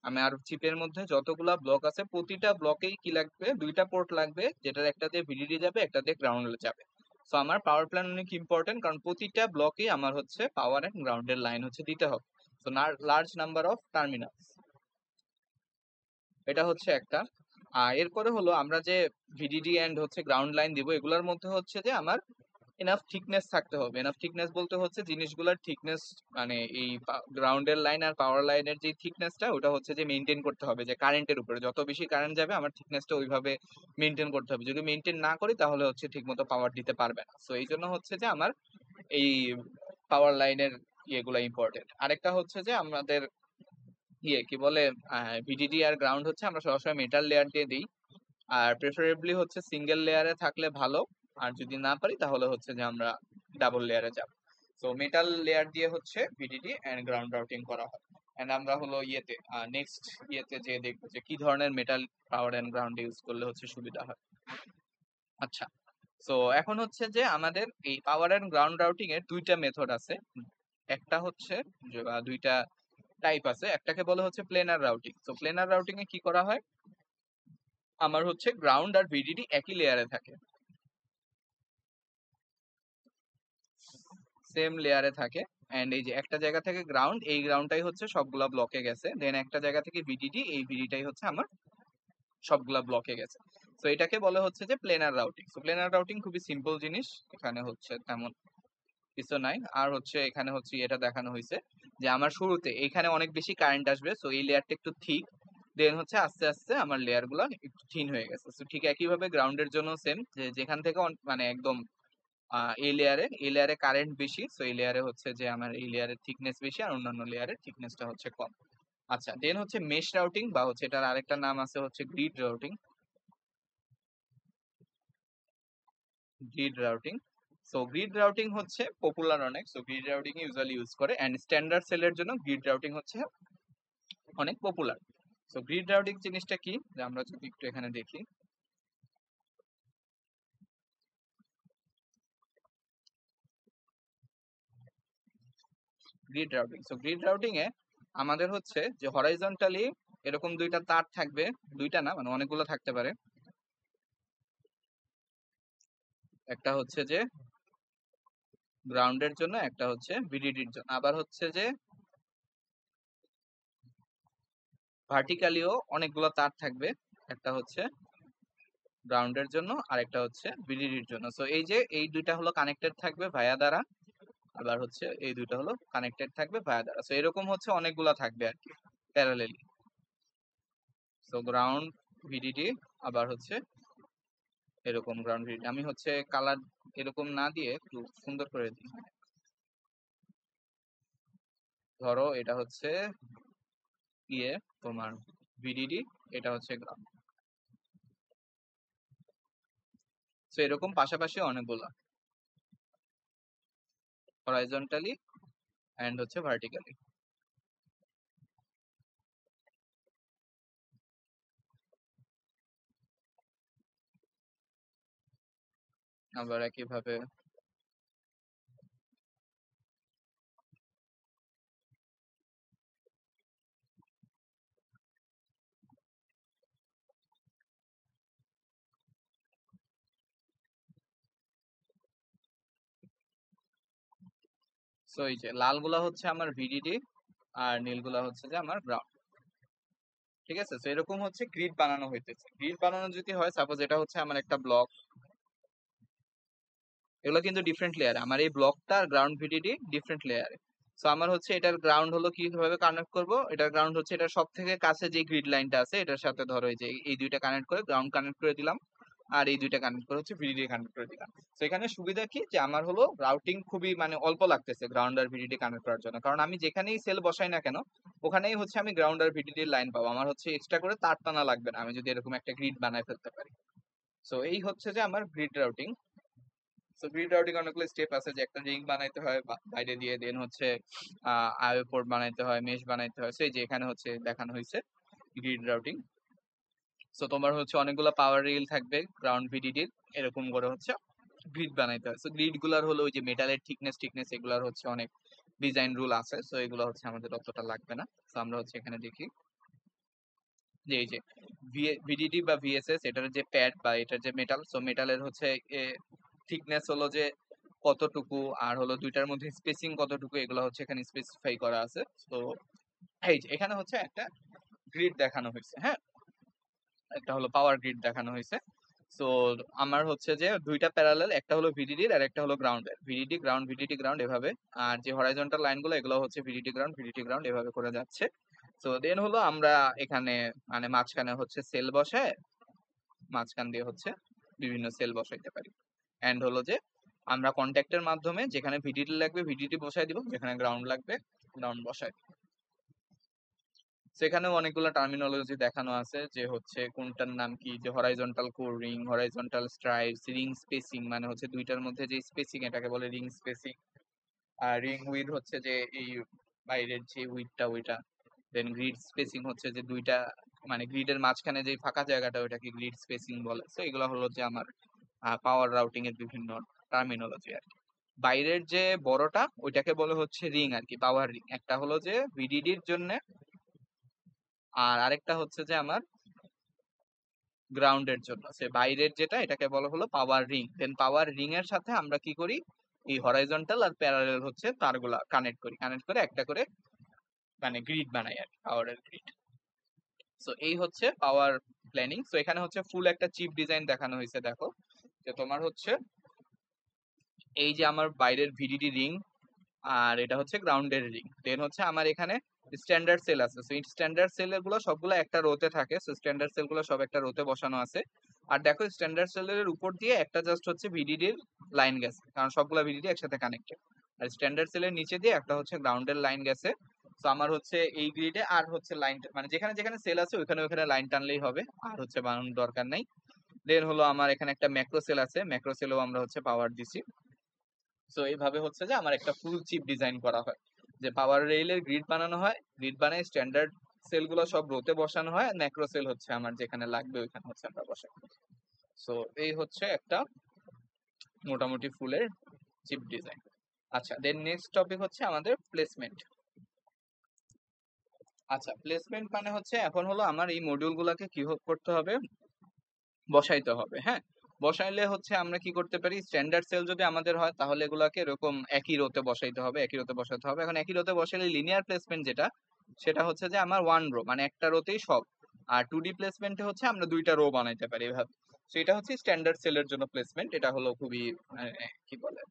আমার চিপের মধ্যে যতগুলা ব্লক আছে প্রতিটা ব্লকেই কি লাগবে, দুইটা পোর্ট লাগবে, যেটার একটা দিয়ে ভিডিডি যাবে, একটা দিয়ে গ্রাউন্ড যাবে। সো আমার পাওয়ার প্ল্যান অনেক ইম্পর্টেন্ট, কারণ প্রতিটা ব্লকেই আমার হচ্ছে পাওয়ার এন্ড গ্রাউন্ডের লাইন হচ্ছে দিতে হবে। So large number of terminal, এটা হচ্ছে একটা। আর এরপরে হলো আমরা যে ভিডিডি এন্ড হচ্ছে গ্রাউন্ড লাইন দিব, এগুলোর মধ্যে হচ্ছে যে আমার এনাফ থিকনেস থাকতে হবে। এনাফ থিকনেস বলতে হচ্ছে জিনিসগুলোর থিকনেস, মানে এই গ্রাউন্ডের লাইন আর পাওয়ার লাইনের যে থিকনেসটা ওটা হচ্ছে যে মেনটেন করতে হবে, যে কারেন্টের উপরে যত বেশি কারেন্ট যাবে আমার থিকনেসটা ওইভাবে মেনটেন করতে হবে। যদি মেনটেন না করি তাহলে হচ্ছে ঠিকমতো পাওয়ার দিতে পারবে না। সো এই জন্য হচ্ছে যে আমার এই পাওয়ার লাইনের ইয়েগুলো ইম্পর্টেন্ট। আরেকটা হচ্ছে যে আমাদের কি বলে, ভিডিডি আর গ্রাউন্ড হচ্ছে আমরা সরাসরি মেটাল লেয়ার দিয়ে দিই, আর প্রেফারেবলি হচ্ছে সিঙ্গেল লেয়ারে থাকলে ভালো। আর যদি না পারি তাহলে হচ্ছে যে আমরা ডাবল লেয়ারে যাব। তো মেটাল লেয়ার দিয়ে হচ্ছে ভিডিডি এন্ড গ্রাউন্ড রাউটিং করা হয়। এন্ড আমরা হলো নেক্সট যে দেখবো যে কি ধরনের metal power and ground use করলে হচ্ছে সুবিধা হয়। আচ্ছা, তো এখন হচ্ছে যে আমাদের এই পাওয়ার এন্ড গ্রাউন্ড রাউটিং এর দুইটা মেথড আছে। একটা হচ্ছে দুইটা টাইপ আছে, একটাকে বলে হচ্ছে প্লেনার রাউটিং। তো প্লেনার রাউটিং এ কি করা হয়, আমার হচ্ছে গ্রাউন্ড আর ভিডিডি একই লেয়ারে থাকে, সেম লেয়ারে থাকে। এন্ড এই যে একটা জায়গা থেকে গ্রাউন্ড, এই গ্রাউন্ডটাই হচ্ছে সবগুলা ব্লকে গেছে, দেন একটা জায়গা থেকে ভিডিডি, এই ভিডিটাই হচ্ছে আমার সবগুলা ব্লকে গেছে। তো এটাকে বলে হচ্ছে যে প্লেনার রাউটিং। তো প্লেনার রাউটিং খুবই সিম্পল জিনিস, এখানে হচ্ছে তেমন কিছু নাই। আর হচ্ছে এখানে হচ্ছে এটা দেখানো হয়েছে যে আমার শুরুতে এখানে অনেক বেশি কারেন্ট আসবে, সো এই লেয়ারটা একটু থিক, দেন হচ্ছে আস্তে আস্তে আমার লেয়ার গুলো একটু থিন হয়ে গেছে। তো ঠিক একইভাবে গ্রাউন্ডের জন্য সেম, যে যেখান থেকে মানে একদম এই লেয়ারে কারেন্ট বেশি, সো এই লেয়ারে হচ্ছে যে আমার এই লেয়ারের থিকনেস বেশি আর অন্যান্য লেয়ারের থিকনেসটা হচ্ছে কম। আচ্ছা, দেন হচ্ছে মেশ রাউটিং, বা হচ্ছে এটার আরেকটা নাম আছে হচ্ছে grid routing. Grid routing, so grid routing হচ্ছে পপুলার অনেক, so grid routing usually use করে, এন্ড স্ট্যান্ডার্ড সেলের জন্য গ্রিড রাউটিং হচ্ছে অনেক পপুলার। সো গ্রিড রাউটিং জিনিসটা কি, যে আমরা যদি একটু এখানে দেখি, grid routing, so grid routing এ আমাদের হচ্ছে যে হরাইজন্টালি এরকম দুইটা তার থাকবে, দুইটা না মানে অনেকগুলো থাকতে পারে। একটা হচ্ছে যে গ্রাউন্ডের জন্য, একটা হচ্ছে ভিডিডির জন্য, আবার হচ্ছে যে ভার্টিক্যালিও অনেকগুলো তার থাকবে, একটা হচ্ছে গ্রাউন্ডের জন্য আর একটা হচ্ছে ভিডিডির জন্য। সো এই যে এই দুইটা হলো কানেক্টেড থাকবে ভায়া দ্বারা, আবার হচ্ছে এই দুইটা হলো কানেক্টেড থাকবে ভায়া দ্বারা। সো এরকম হচ্ছে অনেকগুলা থাকবে আর কি প্যারালেলি। সো গ্রাউন্ড ভিডিডি, আবার হচ্ছে এরকম গ্রাউন্ড ভিডিডি। আমি হচ্ছে কালার এরকম না দিয়ে একটু সুন্দর করে দিই। ধরো এটা হচ্ছে ইয়ে তোমার ভিডিডি, এটা হচ্ছে গ্রাউন্ড। সো এরকম পাশাপাশি অনেকগুলা, হরাইজন্টালি এন্ড হচ্ছে ভার্টিক্যালি। আবার একইভাবে সো এই যে লালগুলা হচ্ছে আমার ভিডিডি আর নীলগুলা হচ্ছে যে আমার গ্রাউন্ড। ঠিক আছে, তো এরকম হচ্ছে গ্রিড বানানো হইতেছে। গ্রিড বানানো যদি হয়, সাপোজ এটা হচ্ছে আমার একটা ব্লক, এগুলো কিন্তু ডিফারেন্ট লেয়ারে, আমার এই ব্লকটা আর গ্রাউন্ড ভিডিডি ডিফারেন্ট লেয়ারে। সো আমার হচ্ছে এটার গ্রাউন্ড হলো কিভাবে কানেক্ট করব, এটার গ্রাউন্ড হচ্ছে এটা সব থেকে কাছে যে গ্রিড লাইনটা আছে এটার সাথে ধরো এই যে এই দুইটা কানেক্ট করে গ্রাউন্ড কানেক্ট করে দিলাম, আর এই দুইটা কানেক্ট করে হচ্ছে ভিডিডি কানেক্ট করে দিলাম। তো এখানে সুবিধা কি, যে আমার হলো রাউটিং খুবই মানে অল্প লাগতেছে গ্রাউন্ড আর ভিডিডি কানেক্ট করার জন্য, কারণ আমি যেখানেই সেল বসাই না কেন ওখানেই হচ্ছে আমি গ্রাউন্ড আর ভিডিডির লাইন পাবো, আমার হচ্ছে এক্সট্রা করে তার টানা লাগবে না আমি যদি এরকম একটা গ্রিড বানায় ফেলতে পারি। সো এই হচ্ছে যে আমার grid routing. So grid routing অনেকগুলো স্টেপ আছে, যে একটা রিং বানাইতে হয় বাইরে দিয়ে, দেন হচ্ছে আইও পোর্ট বানাইতে হয়, মেশ বানাইতে হয়। সো এই যে এখানে হচ্ছে দেখানো হয়েছে গ্রিড রাউটিং। সো তোমার হচ্ছে অনেকগুলো পাওয়ার রিল থাকবে গ্রাউন্ড ভিডিডির, এরকম করে হচ্ছে গ্রিড বানাইতে হয়। সো গ্রিড গুলার হলো ওই যে মেটালের থিকনেস টিকনেস এগুলার হচ্ছে অনেক ডিজাইন রুল আছে, সো এগুলো হচ্ছে আমাদের অতটা লাগবে না। তো আমরা হচ্ছে এখানে দেখি যে এই যে ভিডিডি বা ভিএসএস, এটার যে প্যাড বা এটার যে মেটাল, সো মেটালের হচ্ছে থিকনেস হলো যে কতটুকু, আর হলো দুইটার মধ্যে স্পেসিং কতটুকু, এগুলো হচ্ছে এখানে স্পেসিফাই করা আছে। তো এই যে এখানে হচ্ছে একটা গ্রিড দেখানো হয়েছে, হ্যাঁ, একটা হলো পাওয়ার গ্রিড দেখানো হয়েছে। সো আমার হচ্ছে যে দুইটা প্যারালাল, একটা হলো ভিডিডির আর একটা হলো গ্রাউন্ডের, ভিডিডি গ্রাউন্ড ভিডিডি গ্রাউন্ড এভাবে, আর যে হরাইজন্টাল লাইনগুলো এগুলো হচ্ছে ভিডিডি গ্রাউন্ড এভাবে করে যাচ্ছে। তো দেন হলো আমরা এখানে মানে মাঝখানে হচ্ছে সেল বসায়, মাঝখান দিয়ে হচ্ছে বিভিন্ন সেল বসাইতে পারি। এন্ড হলো যে আমরা কন্ট্যাক্টের মাধ্যমে যেখানে ভিডিডি লাগবে ভিডিডি বসাই দিব, যেখানে গ্রাউন্ড লাগবে গ্রাউন্ড বসাই দিব। সেখানেও অনেকগুলো টার্মিনোলজি দেখানো আছে, যে হচ্ছে কোনটার নাম কি, যে horizontal core ring, horizontal stripes, ring spacing মানে হচ্ছে দুইটার মধ্যে যে স্পেসিং এটাকে বলে রিং স্পেসিং, আর রিং উইড হচ্ছে যে এই বাইরের যে উইডটা ওইটা, দেন গ্রিড স্পেসিং হচ্ছে যে দুইটা মানে গ্রিডের মাঝখানে যে ফাঁকা জায়গাটা ওইটাকে গ্রিড স্পেসিং বলে। তো এগুলো হলো যে আমার পাওয়ার রাউটিং এর বিভিন্ন টার্মিনোলজি আর কি। বাইরের যে বড়টা ওইটাকে বলে হচ্ছে রিং আর কি, পাওয়ার রিং। একটা হলো যে ভিডিডির জন্য, আর আরেকটা হচ্ছে যে আমার গ্রাউন্ডের জন্য, সে বাইরের যেটা এটাকে বলা হলো পাওয়ার রিং। দেন পাওয়ার রিং এর সাথে আমরা কি করি, এই হরাইজন্টাল আর প্যারালাল হচ্ছে তারগুলা কানেক্ট করে একটা করে মানে গ্রিড বানাই আর পাওয়ারের গ্রিড। সো এই হচ্ছে পাওয়ার প্ল্যানিং। সো এখানে হচ্ছে ফুল একটা চিপ ডিজাইন দেখানো হয়েছে। দেখো যে তোমার হচ্ছে এই যে আমার বাইরের ভিডিডি রিং, আর এটা হচ্ছে গ্রাউন্ডের রিং। দেন হচ্ছে আমার এখানে স্ট্যান্ডার্ড সেল আছে। সো স্ট্যান্ডার্ড সেল গুলো সবগুলো একটা রোতে থাকে। সো স্ট্যান্ডার্ড সেল গুলো সব একটা রোতে বসানো আছে। আর দেখো স্ট্যান্ডার্ড সেলের উপর দিয়ে একটা জাস্ট হচ্ছে ভিডিডির লাইন গেছে, কারণ সবগুলো ভিডিডি একসাথে কানেক্টেড। আর স্ট্যান্ডার্ড সেলের নিচে দিয়ে একটা হচ্ছে গ্রাউন্ডের লাইন গেছে। তো আমার হচ্ছে এই গ্রিডে আর হচ্ছে লাইন, মানে যেখানে যেখানে সেল আছে ওখানে ওখানে লাইন টানলেই হবে, আর হচ্ছে বানানোর দরকার নাই। দেন হলো আমার এখানে একটা ম্যাক্রো সেল আছে, ম্যাক্রো সেলও আমরা হচ্ছে পাওয়ার দিছি। সো এইভাবে হচ্ছে যে আমার একটা ফুল চিপ ডিজাইন করা হয়, যে পাওয়ার রেইলের গ্রিড বানানো হয়, গ্রিড বানায় স্ট্যান্ডার্ড সেল গুলো সব রোতে বসানো হয়, ম্যাক্রো সেল হচ্ছে আমার যেখানে লাগবে ওইখানে হচ্ছে আমরা বসাই। সো এই হচ্ছে একটা মোটামুটি ফুলের চিপ ডিজাইন। আচ্ছা, দেন নেক্সট টপিক হচ্ছে আমাদের প্লেসমেন্ট। আচ্ছা, প্লেসমেন্ট মানে হচ্ছে এখন হলো আমার এই মডিউল গুলাকে কি করতে হবে, বসাইতে হবে। হ্যাঁ, বসাইলে হচ্ছে আমরা কি করতে পারি, স্ট্যান্ডার্ড সেল যদি আমাদের হয় তাহলে এগুলাকে এরকম একই রোতে বসাইতে হবে, একই রোতে বসাতে হবে। এখন একই রোতে বসাইলে লিনিয়ার প্লেসমেন্ট যেটা, সেটা হচ্ছে যে আমার ওয়ান রো, মানে একটা রোতেই সব। আর 2D প্লেসমেন্টে হচ্ছে আমরা দুইটা রো বানাইতে পারি এভাবে। তো এটা হচ্ছে স্ট্যান্ডার্ড সেলের জন্য প্লেসমেন্ট, এটা হলো খুবই মানে কি বলে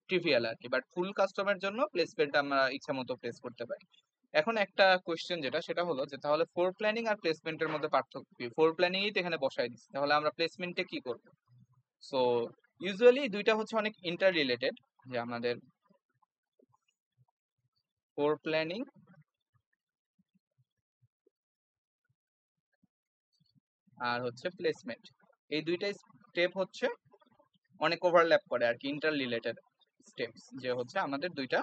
ট্রিভিয়াল আর কি। বাট ফুল কাস্টমার জন্য প্লেসমেন্ট আমরা ইচ্ছা মতো প্লেস করতে পারি। এখন একটা কোয়েশ্চেন যেটা, সেটা হলো যে তাহলে ফ্লোর প্ল্যানিং আর প্লেসমেন্টের মধ্যে পার্থক্য কি? ফ্লোর প্ল্যানিংই তো এখানে বসাই দিচ্ছি, তাহলে আমরা প্লেসমেন্টে কি করব? সো ইউজুয়ালি দুইটা হচ্ছে অনেক ইন্টার রিলেটেড, যে আমাদের ফ্লোর প্ল্যানিং আর হচ্ছে প্লেসমেন্ট, এই দুইটা স্টেপ হচ্ছে অনেক ওভারল্যাপ করে আর কি, ইন্টার রিলেটেড স্টেপস, যে হচ্ছে আমাদের দুইটা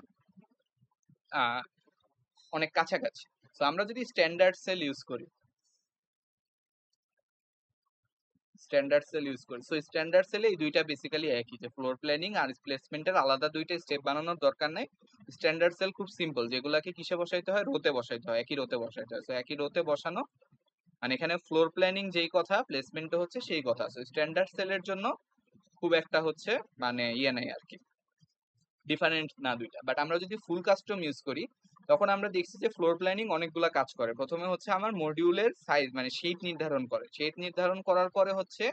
অনেক কাছাকাছি। তো আমরা যদি স্ট্যান্ডার্ড সেল ইউজ করি, সো স্ট্যান্ডার্ড সেলে এই দুইটা বেসিক্যালি একই, যে ফ্লোর প্ল্যানিং আর প্লেসমেন্টের আলাদা দুইটা স্টেপ বানানোর দরকার নাই। স্ট্যান্ডার্ড সেল খুব সিম্পল, যেগুলাকে কিসে বসাইতে হয়, রোতে বসাইতে হয়, একই রোতে বসাইতে হয়। তো একই রোতে বসানো, মানে এখানে ফ্লোর প্ল্যানিং যেই কথা, প্লেসমেন্ট হচ্ছে সেই কথা। সো স্ট্যান্ডার্ড সেলের জন্য খুব একটা হচ্ছে মানে ইয়ে নাই আর কি, ডিফারেন্ট না দুইটা। বাট আমরা যদি ফুল কাস্টম ইউজ করি, তখন আমরা দেখছি যে ফ্লোর প্ল্যানিং অনেকগুলা কাজ করে। প্রথমে হচ্ছে আমার মডিউলের সাইজ, মানে শেপ নির্ধারণ করে, শেপ নির্ধারণ করার পরে হচ্ছে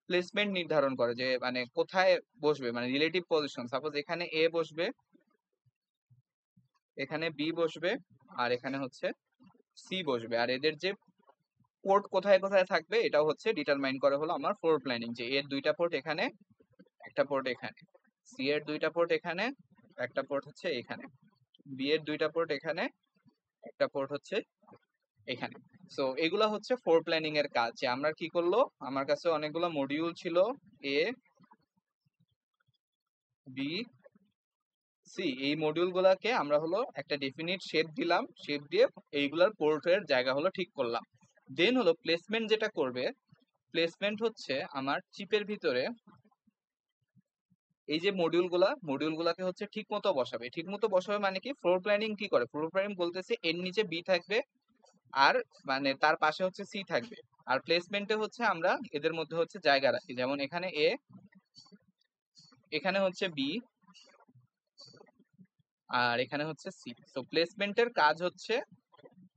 প্লেসমেন্ট নির্ধারণ করে, যে মানে কোথায় বসবে, মানে রিলেটিভ পজিশন। সাপোজ এখানে এ বসবে, এখানে বি বসবে, আর এখানে হচ্ছে সি বসবে, আর এদের যে পোর্ট কোথায় কোথায় থাকবে এটাও হচ্ছে ডিটারমাইন করে হলো আমার ফ্লোর প্ল্যানিং, যে এর দুইটা পোর্ট এখানে, একটা পোর্ট এখানে, সি এর দুইটা পোর্ট এখানে, একটা পোর্ট হচ্ছে এখানে, বি এর দুইটা পোর্ট এখানে, একটা পোর্ট হচ্ছে এখানে। সো এগুলা হচ্ছে ফ্লোর প্ল্যানিং এর কাজ। যে আমরা কি করলো, আমার কাছে অনেকগুলো মডিউল ছিল, এ বি সি, এই মডিউল গুলাকে আমরা হলো একটা ডেফিনিট শেপ দিলাম, শেপ দিয়ে এইগুলার পোর্টের জায়গা হলো ঠিক করলাম। দেন হলো প্লেসমেন্ট যেটা করবে, প্লেসমেন্ট হচ্ছে আমার চিপের ভিতরে এই যে মডিউলগুলাকে হচ্ছে ঠিক মতো বসাবে। ঠিক মতো বসাবে মানে কি, ফ্লোর প্ল্যানিং কি করে, ফ্লোর প্ল্যানিং বলতেছে এর নিচে বি থাকবে, আর মানে তার পাশে হচ্ছে সি থাকবে। আর প্লেসমেন্টে হচ্ছে আমরা এদের মধ্যে হচ্ছে জায়গা রাখি, যেমন এখানে এ, এখানে হচ্ছে বি, আর এখানে হচ্ছে সি। তো প্লেসমেন্টের কাজ হচ্ছে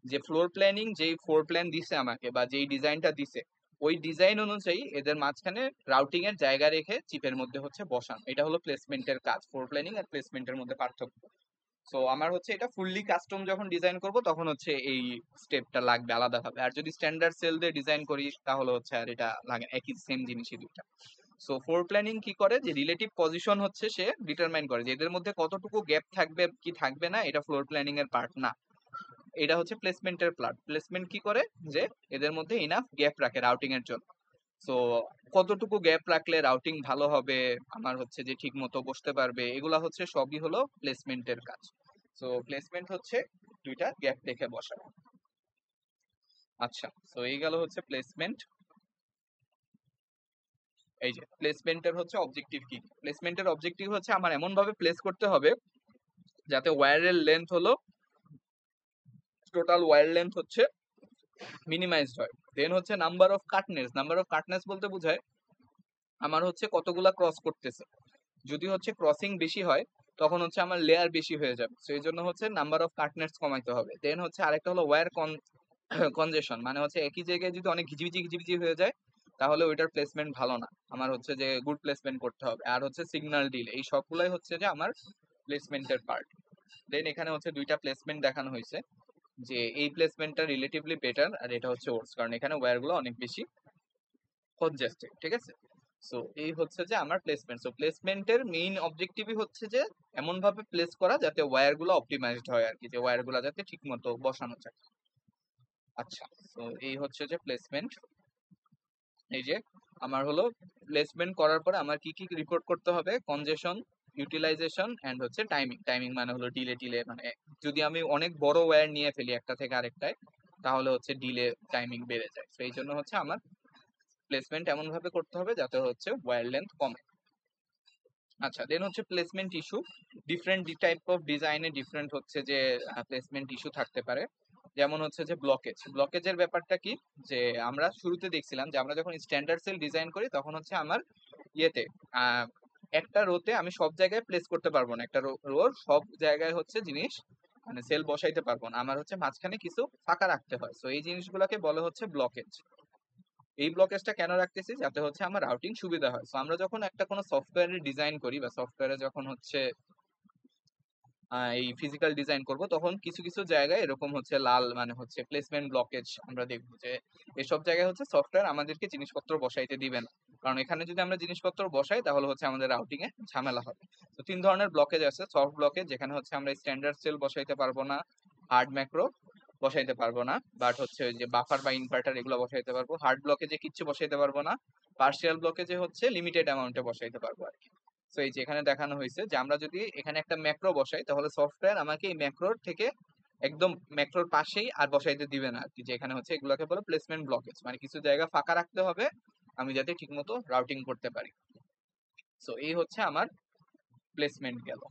যে ফ্লোর প্ল্যানিং যেই ফ্লোর প্ল্যান দিছে আমাকে, বা যেই ডিজাইনটা দিছে, ওই ডিজাইন অনুযায়ী এদের মাঝখানে রাউটিং এর জায়গা রেখে চিপের মধ্যে হচ্ছে বসানো। এটা হলো প্লেসমেন্টের কাজ, ফ্লোর প্ল্যানিং আর প্লেসমেন্টের মধ্যে পার্থক্য। সো আমার হচ্ছে এটা ফুললি কাস্টম যখন ডিজাইন করব তখন হচ্ছে এই স্টেপটা লাগবে আলাদাভাবে। আর যদি স্ট্যান্ডার্ড সেল দিয়ে ডিজাইন করি তাহলে হচ্ছে আর এটা লাগে, একই সেম জিনিসই দুইটা। সো ফ্লোর প্ল্যানিং কি করে, যে রিলেটিভ পজিশন হচ্ছে সে ডিটারমাইন করে, যে এদের মধ্যে কতটুকু গ্যাপ থাকবে কি থাকবে না, এটা ফ্লোর প্ল্যানিং এর পার্ট না, এটা হচ্ছে প্লেসমেন্টের পার্ট। প্লেসমেন্ট কি করে, যে এদের মধ্যে ইনাফ গ্যাপ রাখে রাউটিং এর জন্য। সো কতটুকু গ্যাপ রাখলে রাউটিং ভালো হবে, আমার হচ্ছে যে ঠিক মতো বসতে পারবে, এগুলা হচ্ছে সবই হলো প্লেসমেন্টের কাজ। সো প্লেসমেন্ট হচ্ছে দুইটা গ্যাপ রেখে বসানো। আচ্ছা, তো এই গেল হচ্ছে প্লেসমেন্ট। এই যে প্লেসমেন্টের হচ্ছে অবজেক্টিভ কি, প্লেসমেন্টের অবজেক্টিভ হচ্ছে আমার এমন ভাবে প্লেস করতে হবে যাতে ওয়্যারের লেন্থ হলো, টোটাল ওয়্যার লেন্থ হচ্ছে মিনিমাইজড হয়। দেন হচ্ছে নাম্বার অফ কাটনেস, নাম্বার অফ কাটনেস বলতে বোঝায় আমার হচ্ছে কতগুলা ক্রস করতেছে। যদি হচ্ছে ক্রসিং বেশি হয় তখন হচ্ছে আমার লেয়ার বেশি হয়ে যাবে, তো এই জন্য হচ্ছে নাম্বার অফ কাটনেস কমাইতে হবে। দেন হচ্ছে আরেকটা হলো ওয়্যার কনজেশন, মানে হচ্ছে একই জায়গায় যদি অনেক ঘিজিবিজি ঘিজিবিজি হয়ে যায় তাহলে ওইটার প্লেসমেন্ট ভালো না, আমার হচ্ছে যে গুড প্লেসমেন্ট করতে হবে। আর হচ্ছে সিগন্যাল ডিলে, এই সবগুলাই হচ্ছে যে আমার প্লেসমেন্টের পার্ট। দেন এখানে হচ্ছে দুইটা প্লেসমেন্ট দেখানো হয়েছে, যে এই প্লেসমেন্টটা রিলেটিভলি বেটার আর এটা হচ্ছে ওর্স, কারণ এখানে ওয়্যার গুলো অনেক বেশি কনজেস্টেড, ঠিক আছে। সো এই হচ্ছে যে আমার প্লেসমেন্ট। সো প্লেসমেন্টের মেইন অবজেক্টিভই হচ্ছে যে এমন ভাবে প্লেস করা যাতে ওয়্যার গুলো অপটিমাইজড হয় আর কি, যে ওয়্যার গুলো যাতে ঠিক মতো বসানো যায়। আচ্ছা, তো এই হচ্ছে যে প্লেসমেন্ট। এই যে আমার হলো প্লেসমেন্ট করার পরে আমার কি কি রিপোর্ট করতে হবে, কনজেশন, ইউটিলাইজেশন এন্ড হচ্ছে টাইমিং। টাইমিং মানে হলো ডিলে টিলে, মানে যদি আমি অনেক বড় ওয়্যার নিয়ে ফেলি একটা থেকে আরেকটায় তাহলে হচ্ছে ডিলে টাইমিং বেড়ে যায়। তো এই জন্য হচ্ছে আমার প্লেসমেন্ট এমন ভাবে করতে হবে যাতে হচ্ছে ওয়্যার লেন্থ কমে। আচ্ছা, দেন হচ্ছে placement issue. Different type of ডিজাইনে ডিফারেন্ট হচ্ছে যে প্লেসমেন্ট ইস্যু থাকতে পারে। যেমন হচ্ছে যে ব্লকেজ, ব্লকেজের ব্যাপারটা কি, যে আমরা শুরুতে দেখছিলাম যে আমরা যখন স্ট্যান্ডার্ড সেল ডিজাইন করি তখন হচ্ছে আমার ইয়েতে আহ, একটা রোতে আমি সব জায়গায় প্লেস করতে পারবো না, একটা রোর সব জায়গায় হচ্ছে জিনিস মানে সেল বসাইতে পারবো না, আমার হচ্ছে মাঝখানে কিছু ফাঁকা রাখতে হয়। তো এই জিনিসগুলোকে বলে হচ্ছে ব্লকেজ। এই ব্লকেজটা কেন রাখতেছি, যাতে হচ্ছে আমার রাউটিং সুবিধা হয়। তো আমরা যখন একটা কোনো সফটওয়্যারের ডিজাইন করি বা সফটওয়্যারে যখন হচ্ছে এই ফিজিক্যাল ডিজাইন করব তখন কিছু কিছু জায়গায় এরকম হচ্ছে লাল মানে হচ্ছে প্লেসমেন্ট ব্লকেজ আমরা দেখবো, যে এসব জায়গায় হচ্ছে সফটওয়্যার আমাদেরকে জিনিসপত্র বসাইতে দিবে না, কারণ এখানে যদি আমরা জিনিসপত্র বসাই তাহলে হচ্ছে আমাদের রাউটিং এ ঝামেলা হবে। তো তিন ধরনের ব্লকেজ আছে। সফট ব্লকেজ, যেখানে হচ্ছে আমরা স্ট্যান্ডার্ড সেল বসাইতে পারবো না, হার্ড ম্যাক্রো বসাইতে পারবো না, বাট হচ্ছে ওই যে বাফার বা ইনভার্টার এগুলো বসাইতে পারবো। হার্ড ব্লকেজে কিচ্ছু বসাইতে পারবো না, পার্শিয়াল ব্লকেজে হচ্ছে লিমিটেড অ্যামাউন্টে বসাইতে পারবো আর কি। তো এই যে এখানে দেখানো হয়েছে যে আমরা যদি এখানে একটা ম্যাক্রো বসাই তাহলে সফটওয়্যার আমাকে এই ম্যাক্রোর থেকে একদম ম্যাক্রোর পাশেই আর বসাইতে দিবে না আর কি, যে এখানে হচ্ছে এগুলোকে বলে প্লেসমেন্ট ব্লকেজ, মানে কিছু জায়গা ফাঁকা রাখতে হবে আমি যাতে ঠিকমতো রাউটিং করতে পারি। সো এই হচ্ছে আমার প্লেসমেন্ট গেল।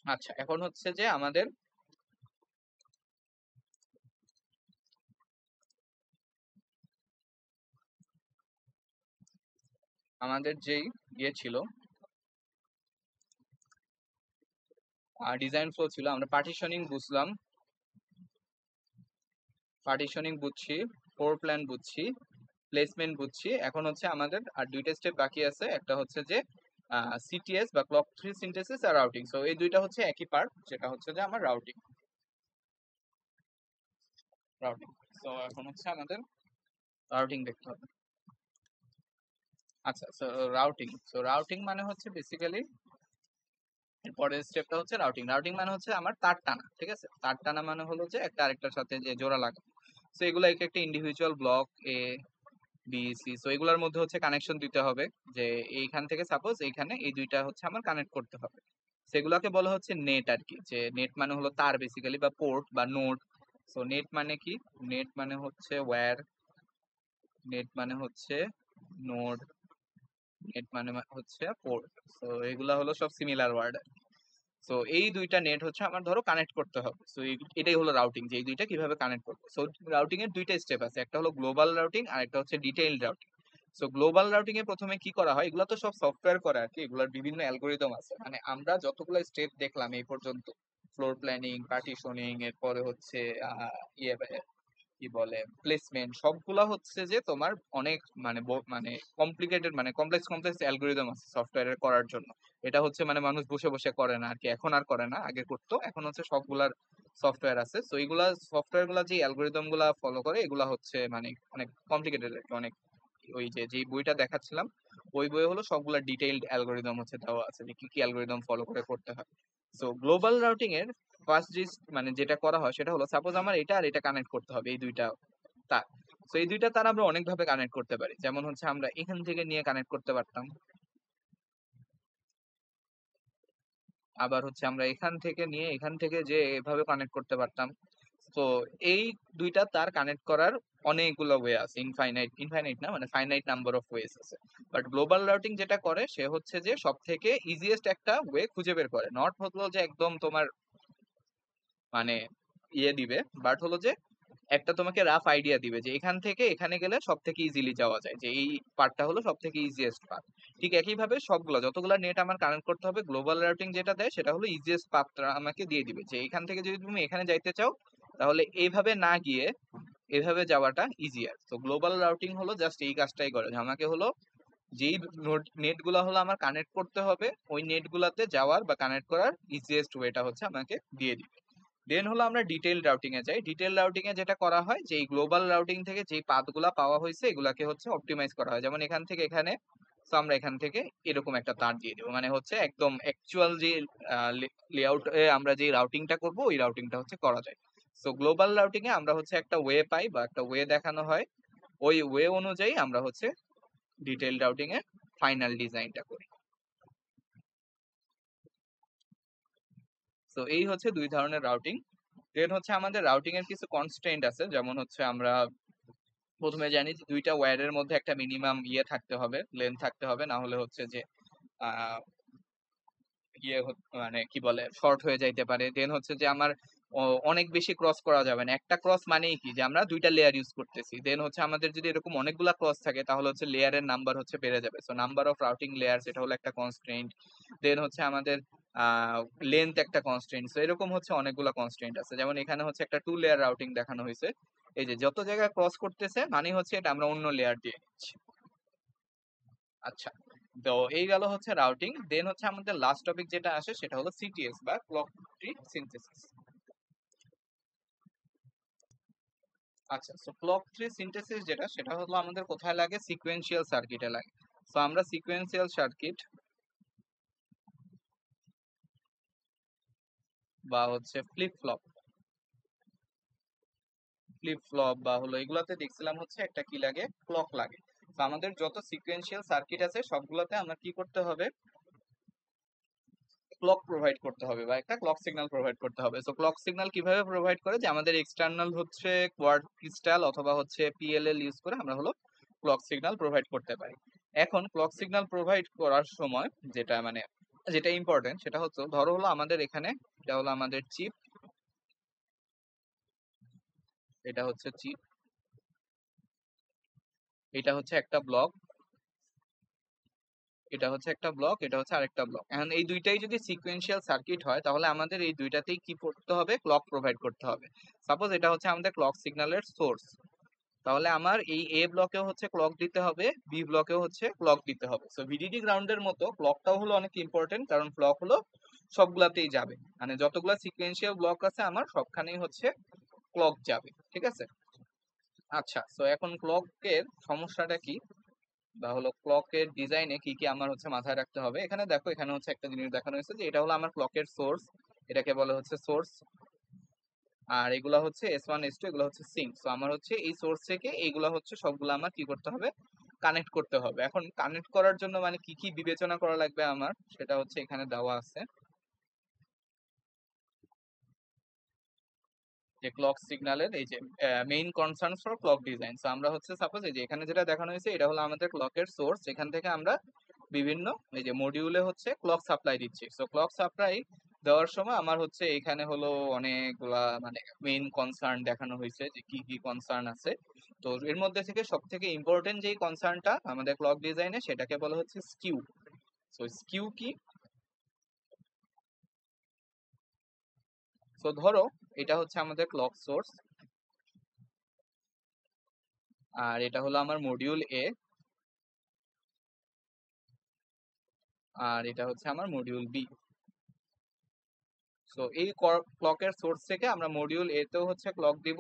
আচ্ছা, এখন হচ্ছে যে আমাদের যেই ইয়ে ছিল ডিজাইন ফ্লো ছিল, আমরা পার্টিশনিং বুঝলাম, পার্টিশনিং বুঝছি, ফ্লোর প্ল্যান বুঝছি, প্লেসমেন্ট বুঝছি। এখন হচ্ছে আমাদের আর দুইটা স্টেপ বাকি আছে, একটা হচ্ছে যে সিটিএস বা ক্লক ট্রি সিনথেসিস আর রাউটিং। সো এই দুইটা হচ্ছে একই পার্ট, যেটা হচ্ছে যে আমার রাউটিং। রাউটিং সো এখন হচ্ছে আমাদের রাউটিং দেখতে হবে। আচ্ছা, সো রাউটিং মানে হচ্ছে বেসিক্যালি পরের স্টেপটা হচ্ছে রাউটিং। রাউটিং মানে হচ্ছে আমার তার টানা, ঠিক আছে। তার টানা মানে হলো যে একটা আরেকটার সাথে যে জোড়া লাগা। সো এগুলো এক একটা individual block A B C, so এগুলোর মধ্যে হচ্ছে কানেকশন দিতে হবে, যে এইখান থেকে সাপোজ এইখানে এই দুইটা হচ্ছে আমার কানেক্ট করতে হবে। সেগুলোকে বলা হচ্ছে নেট আর কি, যে নেট মানে হলো তার বেসিক্যালি, বা পোর্ট বা নোড। সো নেট মানে কি, নেট মানে হচ্ছে ওয়্যার, নেট মানে হচ্ছে নোড, নেট মানে হচ্ছে পোর্ট। সো এগুলা হলো সব সিমিলার ওয়ার্ড। সো এই দুইটা নেট হচ্ছে আমার ধরো কানেক্ট করতে হবে। সো এটাই হলো রাউটিং, যে এই দুইটা কিভাবে কানেক্ট করবো। সো রাউটিং এর দুইটা স্টেপ আছে, একটা হলো গ্লোবাল রাউটিং আর একটা হচ্ছে detailed routing. So global routing এ প্রথমে কি করা হয়, এগুলো তো সব সফটওয়্যার করে আর কি, এগুলোর বিভিন্ন অ্যালগোরিদম আছে। মানে আমরা যতগুলো স্টেপ দেখলাম এই পর্যন্ত, ফ্লোর প্ল্যানিং, পার্টিশনিং, এরপরে হচ্ছে ইয়ে কি বলে প্লেসমেন্ট, সবগুলা হচ্ছে যে তোমার অনেক মানে মানে কমপ্লিকেটেড, মানে কমপ্লেক্স কমপ্লেক্স অ্যালগোরিদম আছে সফটওয়্যারের করার জন্য। এটা হচ্ছে মানে মানুষ বসে বসে করে না আর কি, এখন আর করে না, আগে করতো, এখন হচ্ছে সবগুলার সফটওয়্যার আছে। তো এইগুলা সফটওয়্যার গুলা যে অ্যালগোরিদম গুলা ফলো করে এগুলা হচ্ছে মানে অনেক কমপ্লিকেটেড আর কি, অনেক। ওই যে যে বইটা দেখাচ্ছিলাম ওই বইয়ে হলো সবগুলা ডিটেইলড অ্যালগোরিদম হচ্ছে দেওয়া আছে, যে কি কি অ্যালগোরিদম ফলো করে করতে হয়। সো গ্লোবাল রাউটিং এর ফার্স্ট যে মানে যেটা করা হয় সেটা হলো, সাপোজ আমার এটা আর এটা কানেক্ট করতে হবে, এই দুইটা তার। তো এই দুইটা তার আমরা অনেক ভাবে কানেক্ট করতে পারি, যেমন হচ্ছে আমরা এখান থেকে নিয়ে কানেক্ট করতে পারতাম, আবার হচ্ছে আমরা এখান থেকে নিয়ে এখান থেকে যে এভাবে কানেক্ট করতে পারতাম। তো এই দুইটা তার কানেক্ট করার অনেকগুলো ওয়ে আছে, ইনফাইনাইট, ইনফাইনাইট না মানে ফাইনাইট নাম্বার অফ ওয়েজ আছে। বাট গ্লোবাল রাউটিং যেটা করে সে হচ্ছে যে সব থেকে ইজিয়েস্ট একটা ওয়ে খুঁজে বের করে, নট হলো যে একদম তোমার মানে ইয়ে দিবে, বাট হলো যে একটা তোমাকে রাফ আইডিয়া দিবে যে এখান থেকে এখানে গেলে সব থেকে ইজিলি যাওয়া যায়, যে এই পার্টটা হলো সব থেকে ইজিয়েস্ট পার্ট। ঠিক একইভাবে সবগুলো যতগুলো নেট আমার কানেক্ট করতে হবে, গ্লোবাল রাউটিং যেটা দেয় সেটা হলো ইজিয়েস্ট পাথটা আমাকে দিয়ে দিবে, যে এখান থেকে যদি তুমি এখানে যাইতে চাও তাহলে এইভাবে না গিয়ে এভাবে যাওয়াটা ইজিয়ার। তো গ্লোবাল রাউটিং হলো জাস্ট এই কাজটাই করে, যে আমাকে হলো যেই নেট গুলা হলো আমার কানেক্ট করতে হবে ওই নেট গুলাতে যাওয়ার বা কানেক্ট করার ইজিয়েস্ট ওয়েটা হচ্ছে আমাকে দিয়ে দিবে। দেন হলো আমরা ডিটেইল রাউটিং এ যাই। ডিটেইল রাউটিং এ যেটা করা হয় যে এই গ্লোবাল রাউটিং থেকে যেই পাথগুলা পাওয়া হয়েছে এগুলাকে হচ্ছে অপটিমাইজ করা হয়, যেমন এখান থেকে এখানে, তো আমরা এখান থেকে এরকম একটা তার দিয়ে দেবো, মানে হচ্ছে একদম অ্যাকচুয়াল যে লেআউট আমরা যে রাউটিংটা করব ওই রাউটিংটা হচ্ছে করা যায়। সো গ্লোবাল রাউটিং এ আমরা হচ্ছে একটা ওয়ে পাই বা একটা ওয়ে দেখানো হয়, ওই ওয়ে অনুযায়ী আমরা হচ্ছে ডিটেইল রাউটিং এ ফাইনাল ডিজাইনটা করি। তো এই হচ্ছে দুই ধরনের রাউটিং। দেন হচ্ছে আমাদের রাউটিং এর কিছু কনস্ট্রেন্ট আছে, যেমন হচ্ছে আমরা প্রথমে জানি যে দুইটা ওয়্যারের মধ্যে একটা মিনিমাম ইয়ে থাকতে হবে, লেন্থ থাকতে হবে, না হলে হচ্ছে যে আহ, মানে কি বলে শর্ট হয়ে যাইতে পারে। দেন হচ্ছে যে আমার অনেক বেশি ক্রস করা যাবে না, একটা ক্রস মানেই কি যে আমরা দুইটা লেয়ার ইউজ করতেছি। দেন হচ্ছে আমাদের যদি এরকম অনেকগুলা ক্রস থাকে তাহলে হচ্ছে লেয়ারের নাম্বার হচ্ছে বেড়ে যাবে, so number of routing layer সেটা হলো একটা কনস্ট্রেন্ট। দেন হচ্ছে আমাদের লেন্থ একটা কনস্ট্রেন্ট। সো এরকম হচ্ছে অনেকগুলা কনস্ট্রেন্ট আছে, যেমন এখানে হচ্ছে একটা 2 লেয়ার রাউটিং দেখানো হয়েছে, এই যে যত জায়গায় ক্রস করতেছে মানে হচ্ছে এটা আমরা অন্য লেয়ার দিয়ে নিচ্ছি। আচ্ছা, তো এই গেল হচ্ছে রাউটিং। দেন হচ্ছে আমাদের লাস্ট টপিক যেটা আসে সেটা হলো সিটিএস বা ক্লক ট্রি সিনথেসিস। আচ্ছা, সো ক্লক ট্রি সিনথেসিস যেটা সেটা হলো আমাদের কোথায় লাগে, সিকোয়েন্সিয়াল সার্কিটে লাগে। সো আমরা সিকোয়েন্সিয়াল সার্কিট বা হচ্ছে ফ্লিপ ফ্লপ বা হলো এগুলাতে দেখছিলাম হচ্ছে একটা কি লাগে, ক্লক লাগে। তো আমাদের যত সিকোয়েন্সিয়াল সার্কিট আছে সবগুলোতে আমরা কি করতে হবে, ক্লক প্রোভাইড করতে হবে বা একটা ক্লক সিগন্যাল প্রোভাইড করতে হবে। সো ক্লক সিগন্যাল কিভাবে প্রোভাইড করে, যে আমাদের এক্সটার্নাল হচ্ছে কোয়ার্ট ক্রিস্টাল অথবা হচ্ছে পিএলএল ইউজ করে আমরা হলো ক্লক সিগন্যাল প্রোভাইড করতে পারি। এখন ক্লক সিগন্যাল প্রোভাইড করার সময় যেটা মানে যেটা ইম্পর্টেন্ট সেটা হচ্ছে, ধরো হলো আমাদের এখানে এটা হলো আমাদের চিপ, এটা হচ্ছে চিপ, এটা হচ্ছে একটা ব্লক, এটা হচ্ছে একটা ব্লক, এটা হচ্ছে আরেকটা ব্লক। এখন এই দুইটাই যদি সিকোয়েন্সিয়াল সার্কিট হয় তাহলে আমাদের এই দুইটাতেই কি করতে হবে, ক্লক প্রোভাইড করতে হবে। সাপোজ এটা হচ্ছে আমাদের ক্লক সিগন্যালের সোর্স, তাহলে আমার এই এ ব্লকেও হচ্ছে ক্লক দিতে হবে, বি ব্লকেও হচ্ছে ক্লক দিতে হবে। সো ভিডিডি গ্রাউন্ডের মতো ক্লকটাও হলো অনেক ইম্পর্টেন্ট, কারণ ক্লক হলো সবগুলাতেই যাবে, মানে যতগুলা সিকোয়েন্সিয়াল ব্লক আছে আমার সবখানেই হচ্ছে ক্লক যাবে, ঠিক আছে। আচ্ছা, সো এখন ক্লকের সমস্যাটা কি, বা হলো ক্লকের ডিজাইনে কি কি আমার হচ্ছে মাথায় রাখতে হবে। এখানে দেখো, এখানে হচ্ছে একটা জিনিস দেখানো হয়েছে যে এটা হলো আমার ক্লকের সোর্স, এটাকে বলা হচ্ছে সোর্স, আর এগুলা হচ্ছে S1 S2, এগুলো হচ্ছে সিঙ্ক। সো আমার হচ্ছে এই সোর্স থেকে এইগুলা হচ্ছে সবগুলো আমার কি করতে হবে, কানেক্ট করতে হবে। এখন কানেক্ট করার জন্য মানে কি কি বিবেচনা করা লাগবে আমার, সেটা হচ্ছে এখানে দেওয়া আছে, যে ক্লক সিগন্যালের এই যে main concerns for clock design. So আমরা হচ্ছে সাপোজ এই যে এখানে যেটা দেখানো হয়েছে এটা হলো আমাদের ক্লকের সোর্স, এখান থেকে আমরা বিভিন্ন এই যে মডিউলে হচ্ছে ক্লক সাপ্লাই দিচ্ছি। সো ক্লক সাপ্লাই দেওয়ার সময় আমার হচ্ছে এখানে হলো অনেকগুলা মানে মেইন কনসার্ন দেখানো হয়েছে যে কি কি কনসার্ন আছে। তো এর মধ্যে থেকে সব থেকে ইম্পর্টেন্ট যেই কনসার্নটা আমাদের ক্লক ডিজাইনে সেটাকে বলা হচ্ছে স্কিউ। সো স্কিউ কি, সো ধরো এটা হচ্ছে আমাদের ক্লক সোর্স, আর এটা হলো আমার মডিউল এ, আর এটা হচ্ছে আমার মডিউল বি। সো এই ক্লকের সোর্স থেকে আমরা মডিউল এ তেও হচ্ছে ক্লক দিব,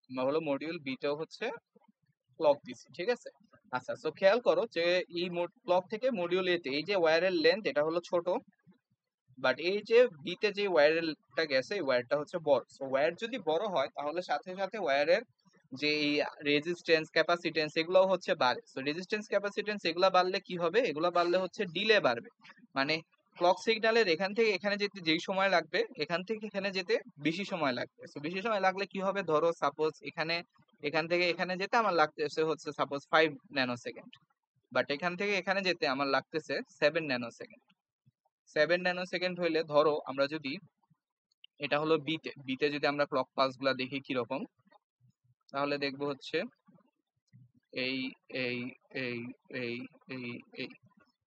আমরা হলো মডিউল বি তেও হচ্ছে ক্লক দিছি, ঠিক আছে। আচ্ছা, সো খেয়াল করো যে এই ক্লক থেকে মডিউল এ তে এই যে ওয়্যারের লেন্থ এটা হলো ছোট, বাট এই যে বি তে যে ওয়্যারটা গেছে এই ওয়্যারটা হচ্ছে বড়। সো ওয়্যার যদি বড় হয় তাহলে সাথে সাথে ওয়্যারের যে এই রেজিস্ট্যান্স ক্যাপাসিটেন্স এগুলো হচ্ছে বাড়ে। সো রেজিস্ট্যান্স ক্যাপাসিটেন্স এগুলা বাড়লে কি হবে, এগুলা বাড়লে হচ্ছে ডিলে বাড়বে, মানে ক্লক সিগন্যালের এখান থেকে এখানে যেতে যেই সময় লাগবে এখান থেকে এখানে যেতে বেশি সময় লাগবে। সো বেশি সময় লাগলে কি হবে, ধরো সাপোজ এখানে এখান থেকে এখানে যেতে আমার লাগতেছে হচ্ছে সাপোজ 5 ন্যানো সেকেন্ড, বাট এখান থেকে এখানে যেতে আমার লাগতেছে 7 ন্যানো সেকেন্ড। 7 ন্যানো সেকেন্ড হইলে ধরো আমরা যদি এটা হলো বিতে যদি আমরা ক্লক পালস গুলা দেখি কিরকম, তাহলে দেখবো হচ্ছে এই এই এই এই এই এই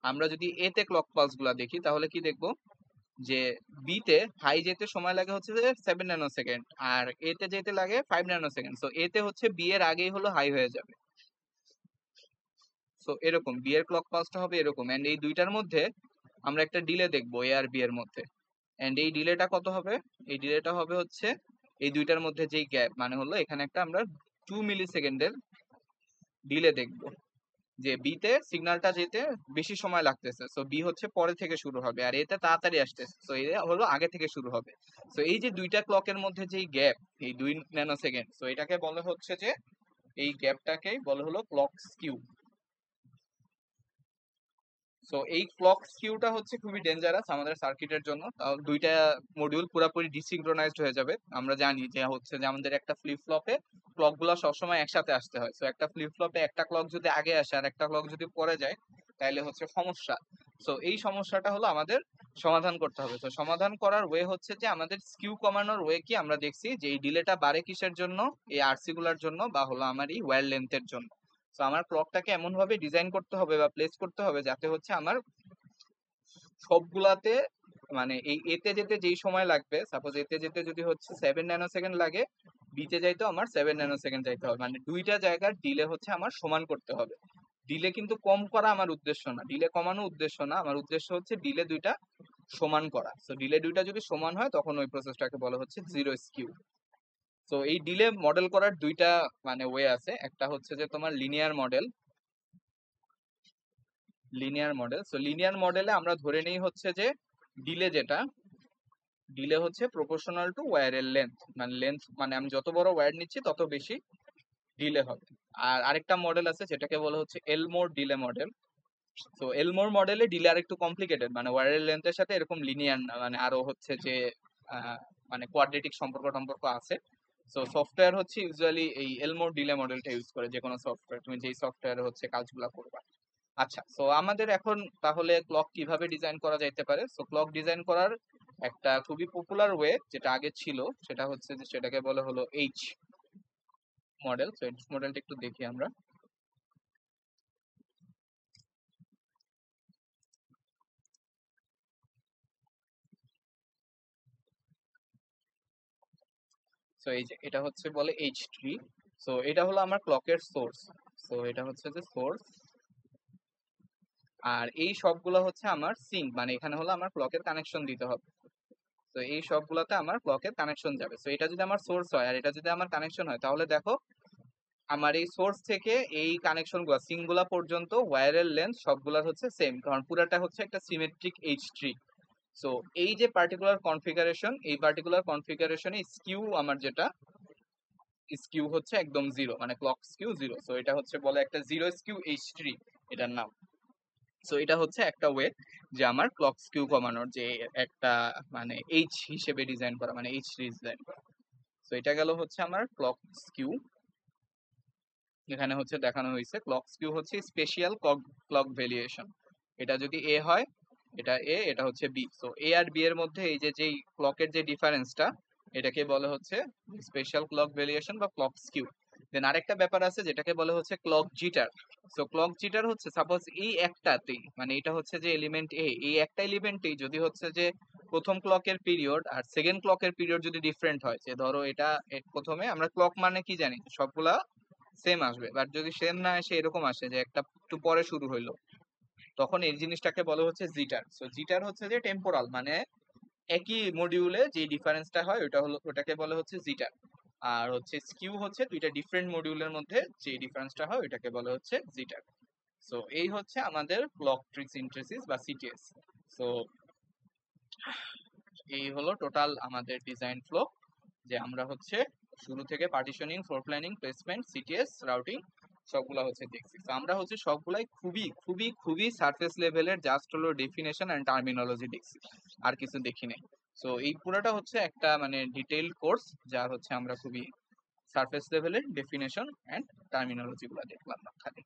আমরা যদি এ তে ক্লক পালস গুলা দেখি তাহলে কি দেখবো যে বি তে হাই যেতে সময় লাগে হচ্ছে যে 7 ন্যানো সেকেন্ড, আর এ তে যেতে লাগে 5 ন্যানো সেকেন্ড। সো এ তে হচ্ছে বি এর আগেই হলো হাই হয়ে যাবে। সো এরকম বি এর ক্লক পালসটা হবে এরকম, এন্ড এই দুইটার মধ্যে আমরা একটা ডিলে দেখবো এ আর বি এর মধ্যে। এন্ড এই ডিলেটা কত হবে? এই ডিলেটা হবে হচ্ছে এই দুইটার মধ্যে যেই গ্যাপ, মানে হলো এখানে একটা আমরা 2 মিলি সেকেন্ডের ডিলে দেখবো, যে বি তে সিগন্যালটা যেতে বেশি সময় লাগতেছে, সো বি হচ্ছে পরে থেকে শুরু হবে, আর এতে তাড়াতাড়ি আসতেছে, সো এ হলো আগে থেকে শুরু হবে। সো এই যে দুইটা ক্লকের মধ্যে যেই গ্যাপ, এই 2 ন্যানো সেকেন্ড, সো এটাকে বলে হচ্ছে যে এই গ্যাপটাকেই বলে হলো ক্লক স্কিউ। সো এই ক্লক স্কিউটা হচ্ছে খুবই ডেঞ্জারাস আমাদের সার্কিটের জন্য। তাও দুইটা মডিউল পুরোপুরি ডিসিনক্রোনাইজড হয়ে যাবে। আমরা জানি যে হচ্ছে যে আমাদের একটা ফ্লিপ ফ্লপে ক্লক গুলা সবসময় একসাথে আসতে হয়। সো একটা ফ্লিপ ফ্লপে একটা ক্লক যদি আগে আসে আর একটা ক্লক যদি পরে যায় তাহলে হচ্ছে সমস্যা। সো এই সমস্যাটা হলো আমাদের সমাধান করতে হবে। তো সমাধান করার ওয়ে হচ্ছে যে আমাদের স্কিউ কমানোর ওয়ে কি, আমরা দেখছি যে এই ডিলেটা বাড়ে কিসের জন্য, এই আরসি গুলার জন্য বা হলো আমার এই ওয়্যার লেন্থের জন্য। তো আমার ক্লকটাকে এমন ভাবে ডিজাইন করতে হবে বা প্লেস করতে হবে যাতে হচ্ছে আমার সবগুলাতে, মানে এই এতে যেতে যেই সময় লাগবে, সাপোজ এতে যেতে যদি হচ্ছে 7 ন্যানো সেকেন্ড লাগে, বিতে যাইতেও আমার 7 ন্যানো সেকেন্ড যাইতে হবে, মানে দুইটা জায়গার ডিলে হচ্ছে আমার সমান করতে হবে। ডিলে কিন্তু কম করা আমার উদ্দেশ্য না, ডিলে কমানো উদ্দেশ্য না, আমার উদ্দেশ্য হচ্ছে ডিলে দুইটা সমান করা। তো ডিলে দুইটা যদি সমান হয় তখন ওই প্রসেসটাকে বলা হচ্ছে জিরো স্কিউ। তো এই ডিলে মডেল করার দুইটা মানে ওয়ে আছে, একটা হচ্ছে যে তোমার লিনিয়ার মডেল। সো লিনিয়ার মডেলে আমরা ধরে নিই হচ্ছে যে ডিলে যেটা, ডিলে হচ্ছে প্রপোর্শনাল টু ওয়্যারের লেন্থ, মানে লেন্থ মানে আমি যত বড় ওয়্যার নিচ্ছি তত বেশি ডিলে হবে। আর আরেকটা মডেল আছে যেটাকে বলা হচ্ছে এলমোর ডিলে মডেল। তো এলমোর মডেলে ডিলে আর একটু কমপ্লিকেটেড, মানে ওয়্যারের লেন্থের সাথে এরকম লিনিয়ার না, মানে আরো হচ্ছে যে মানে কোয়াড্রেটিক সম্পর্ক টম্পর্ক আছে। সো সফটওয়্যার হচ্ছে ইউজুয়ালি এই এলমোর ডিলে মডেলটা ইউজ করে, যে কোনো সফটওয়্যার তুমি যেই সফটওয়্যারে হচ্ছে কাজগুলো করবা। আচ্ছা, সো আমাদের এখন তাহলে ক্লক কিভাবে ডিজাইন করা যাইতে পারে? সো ক্লক ডিজাইন করার একটা খুবই পপুলার ওয়ে যেটা আগে ছিল সেটা হচ্ছে যে সেটাকে বলে হলো এইচ মডেল। সো এইচ মডেলটা একটু দেখি আমরা। সো এই যে এটা হচ্ছে বলে এইচ ট্রি। সো এটা হলো আমার ক্লকের সোর্স। সো এটা হচ্ছে যে সোর্স, আর এই সবগুলো হচ্ছে আমার সিঙ্ক, মানে এখানে হলো আমার ক্লকের কানেকশন দিতে হবে। তো এই সবগুলোতে আমার ক্লকের কানেকশন যাবে। সো এটা যদি আমার সোর্স হয় আর এটা যদি আমার কানেকশন হয় তাহলে দেখো আমার এই সোর্স থেকে এই কানেকশন গুলা সিঙ্ক গুলা পর্যন্ত ওয়্যারের লেন্থ সবগুলার হচ্ছে সেম, কারণ পুরাটা হচ্ছে একটা সিমেট্রিক এইচ ট্রি। সো এই যে পার্টিকুলার কনফিগারেশন, এই পার্টিকুলার কনফিগারেশনে স্কিউ আমার যেটা স্কিউ হচ্ছে একদম জিরো, মানে ক্লক স্কিউ জিরো। সো এটা হচ্ছে বলে একটা জিরো স্কিউ এইচ ট্রি এটার নাম। সো এটা হচ্ছে একটা ওয়ে যে আমার ক্লক স্কিউ কমানোর, যে একটা মানে এইচ হিসেবে ডিজাইন করা, মানে এইচ ডিজাইন করা। সো এটা গেল হচ্ছে আমার ক্লক স্কিউ। এখানে হচ্ছে দেখানো হয়েছে ক্লক স্কিউ হচ্ছে স্পেশাল ক্লক ক্লক ভ্যারিয়েশন। এটা যদি এ হয়, এটা এ, এটা হচ্ছে বি। সো এ আর বি এর মধ্যে এই যে যেই ক্লকের যে ডিফারেন্সটা, এটাকে বলে হচ্ছে স্পেশাল ক্লক ভ্যারিয়েশন বা ক্লক স্কিউ। দেন আরেকটা ব্যাপার আছে যেটাকে বলে হচ্ছে clock jitter. So clock jitter হচ্ছে সাপোজ এই একটাতেই, মানে এটা হচ্ছে যে এলিমেন্ট এ, এই একটা এলিমেন্টেই যদি হচ্ছে যে প্রথম ক্লকের পিরিয়ড আর সেকেন্ড ক্লকের পিরিয়ড যদি ডিফারেন্ট হয়, যে ধরো এটা প্রথমে আমরা ক্লক মানে কি জানি, সবগুলা সেম আসবে, বাট যদি সেম না আসে এরকম আসে যে একটা একটু পরে শুরু হইলো, তখন এই জিনিসটাকে বলা হচ্ছে জিটার। সো জিটার হচ্ছে যে টেম্পোরাল, মানে একই মডিউলে যে ডিফারেন্সটা হয় ওটা হলো, ওটাকে বলা হচ্ছে জিটার। আর হচ্ছে স্কিউ হচ্ছে দুইটা ডিফারেন্ট মডিউলের মধ্যে যে ডিফারেন্সটা হয় ওটাকে বলা হচ্ছে জিটার। সো এই হচ্ছে আমাদের ক্লক ট্রি সিনথেসিস বা সিটিএস। সো এই হলো টোটাল আমাদের ডিজাইন ফ্লো, যে আমরা হচ্ছে শুরু থেকে partitioning, floor planning, placement, CTS, routing সবগুলা হচ্ছে দেখছি। তো আমরা হচ্ছে সবগুলাই খুবই খুবই খুবই সারফেস লেভেলের, জাস্ট হলো ডেফিনেশন এন্ড টার্মিনোলজি দেখছি, আর কিছু দেখি নাই। সো এই পুরোটা হচ্ছে একটা মানে ডিটেইলড কোর্স, যা হচ্ছে আমরা খুবই সারফেস লেভেলের ডেফিনেশন এন্ড টার্মিনোলজি গুলা দেখলাম খালি।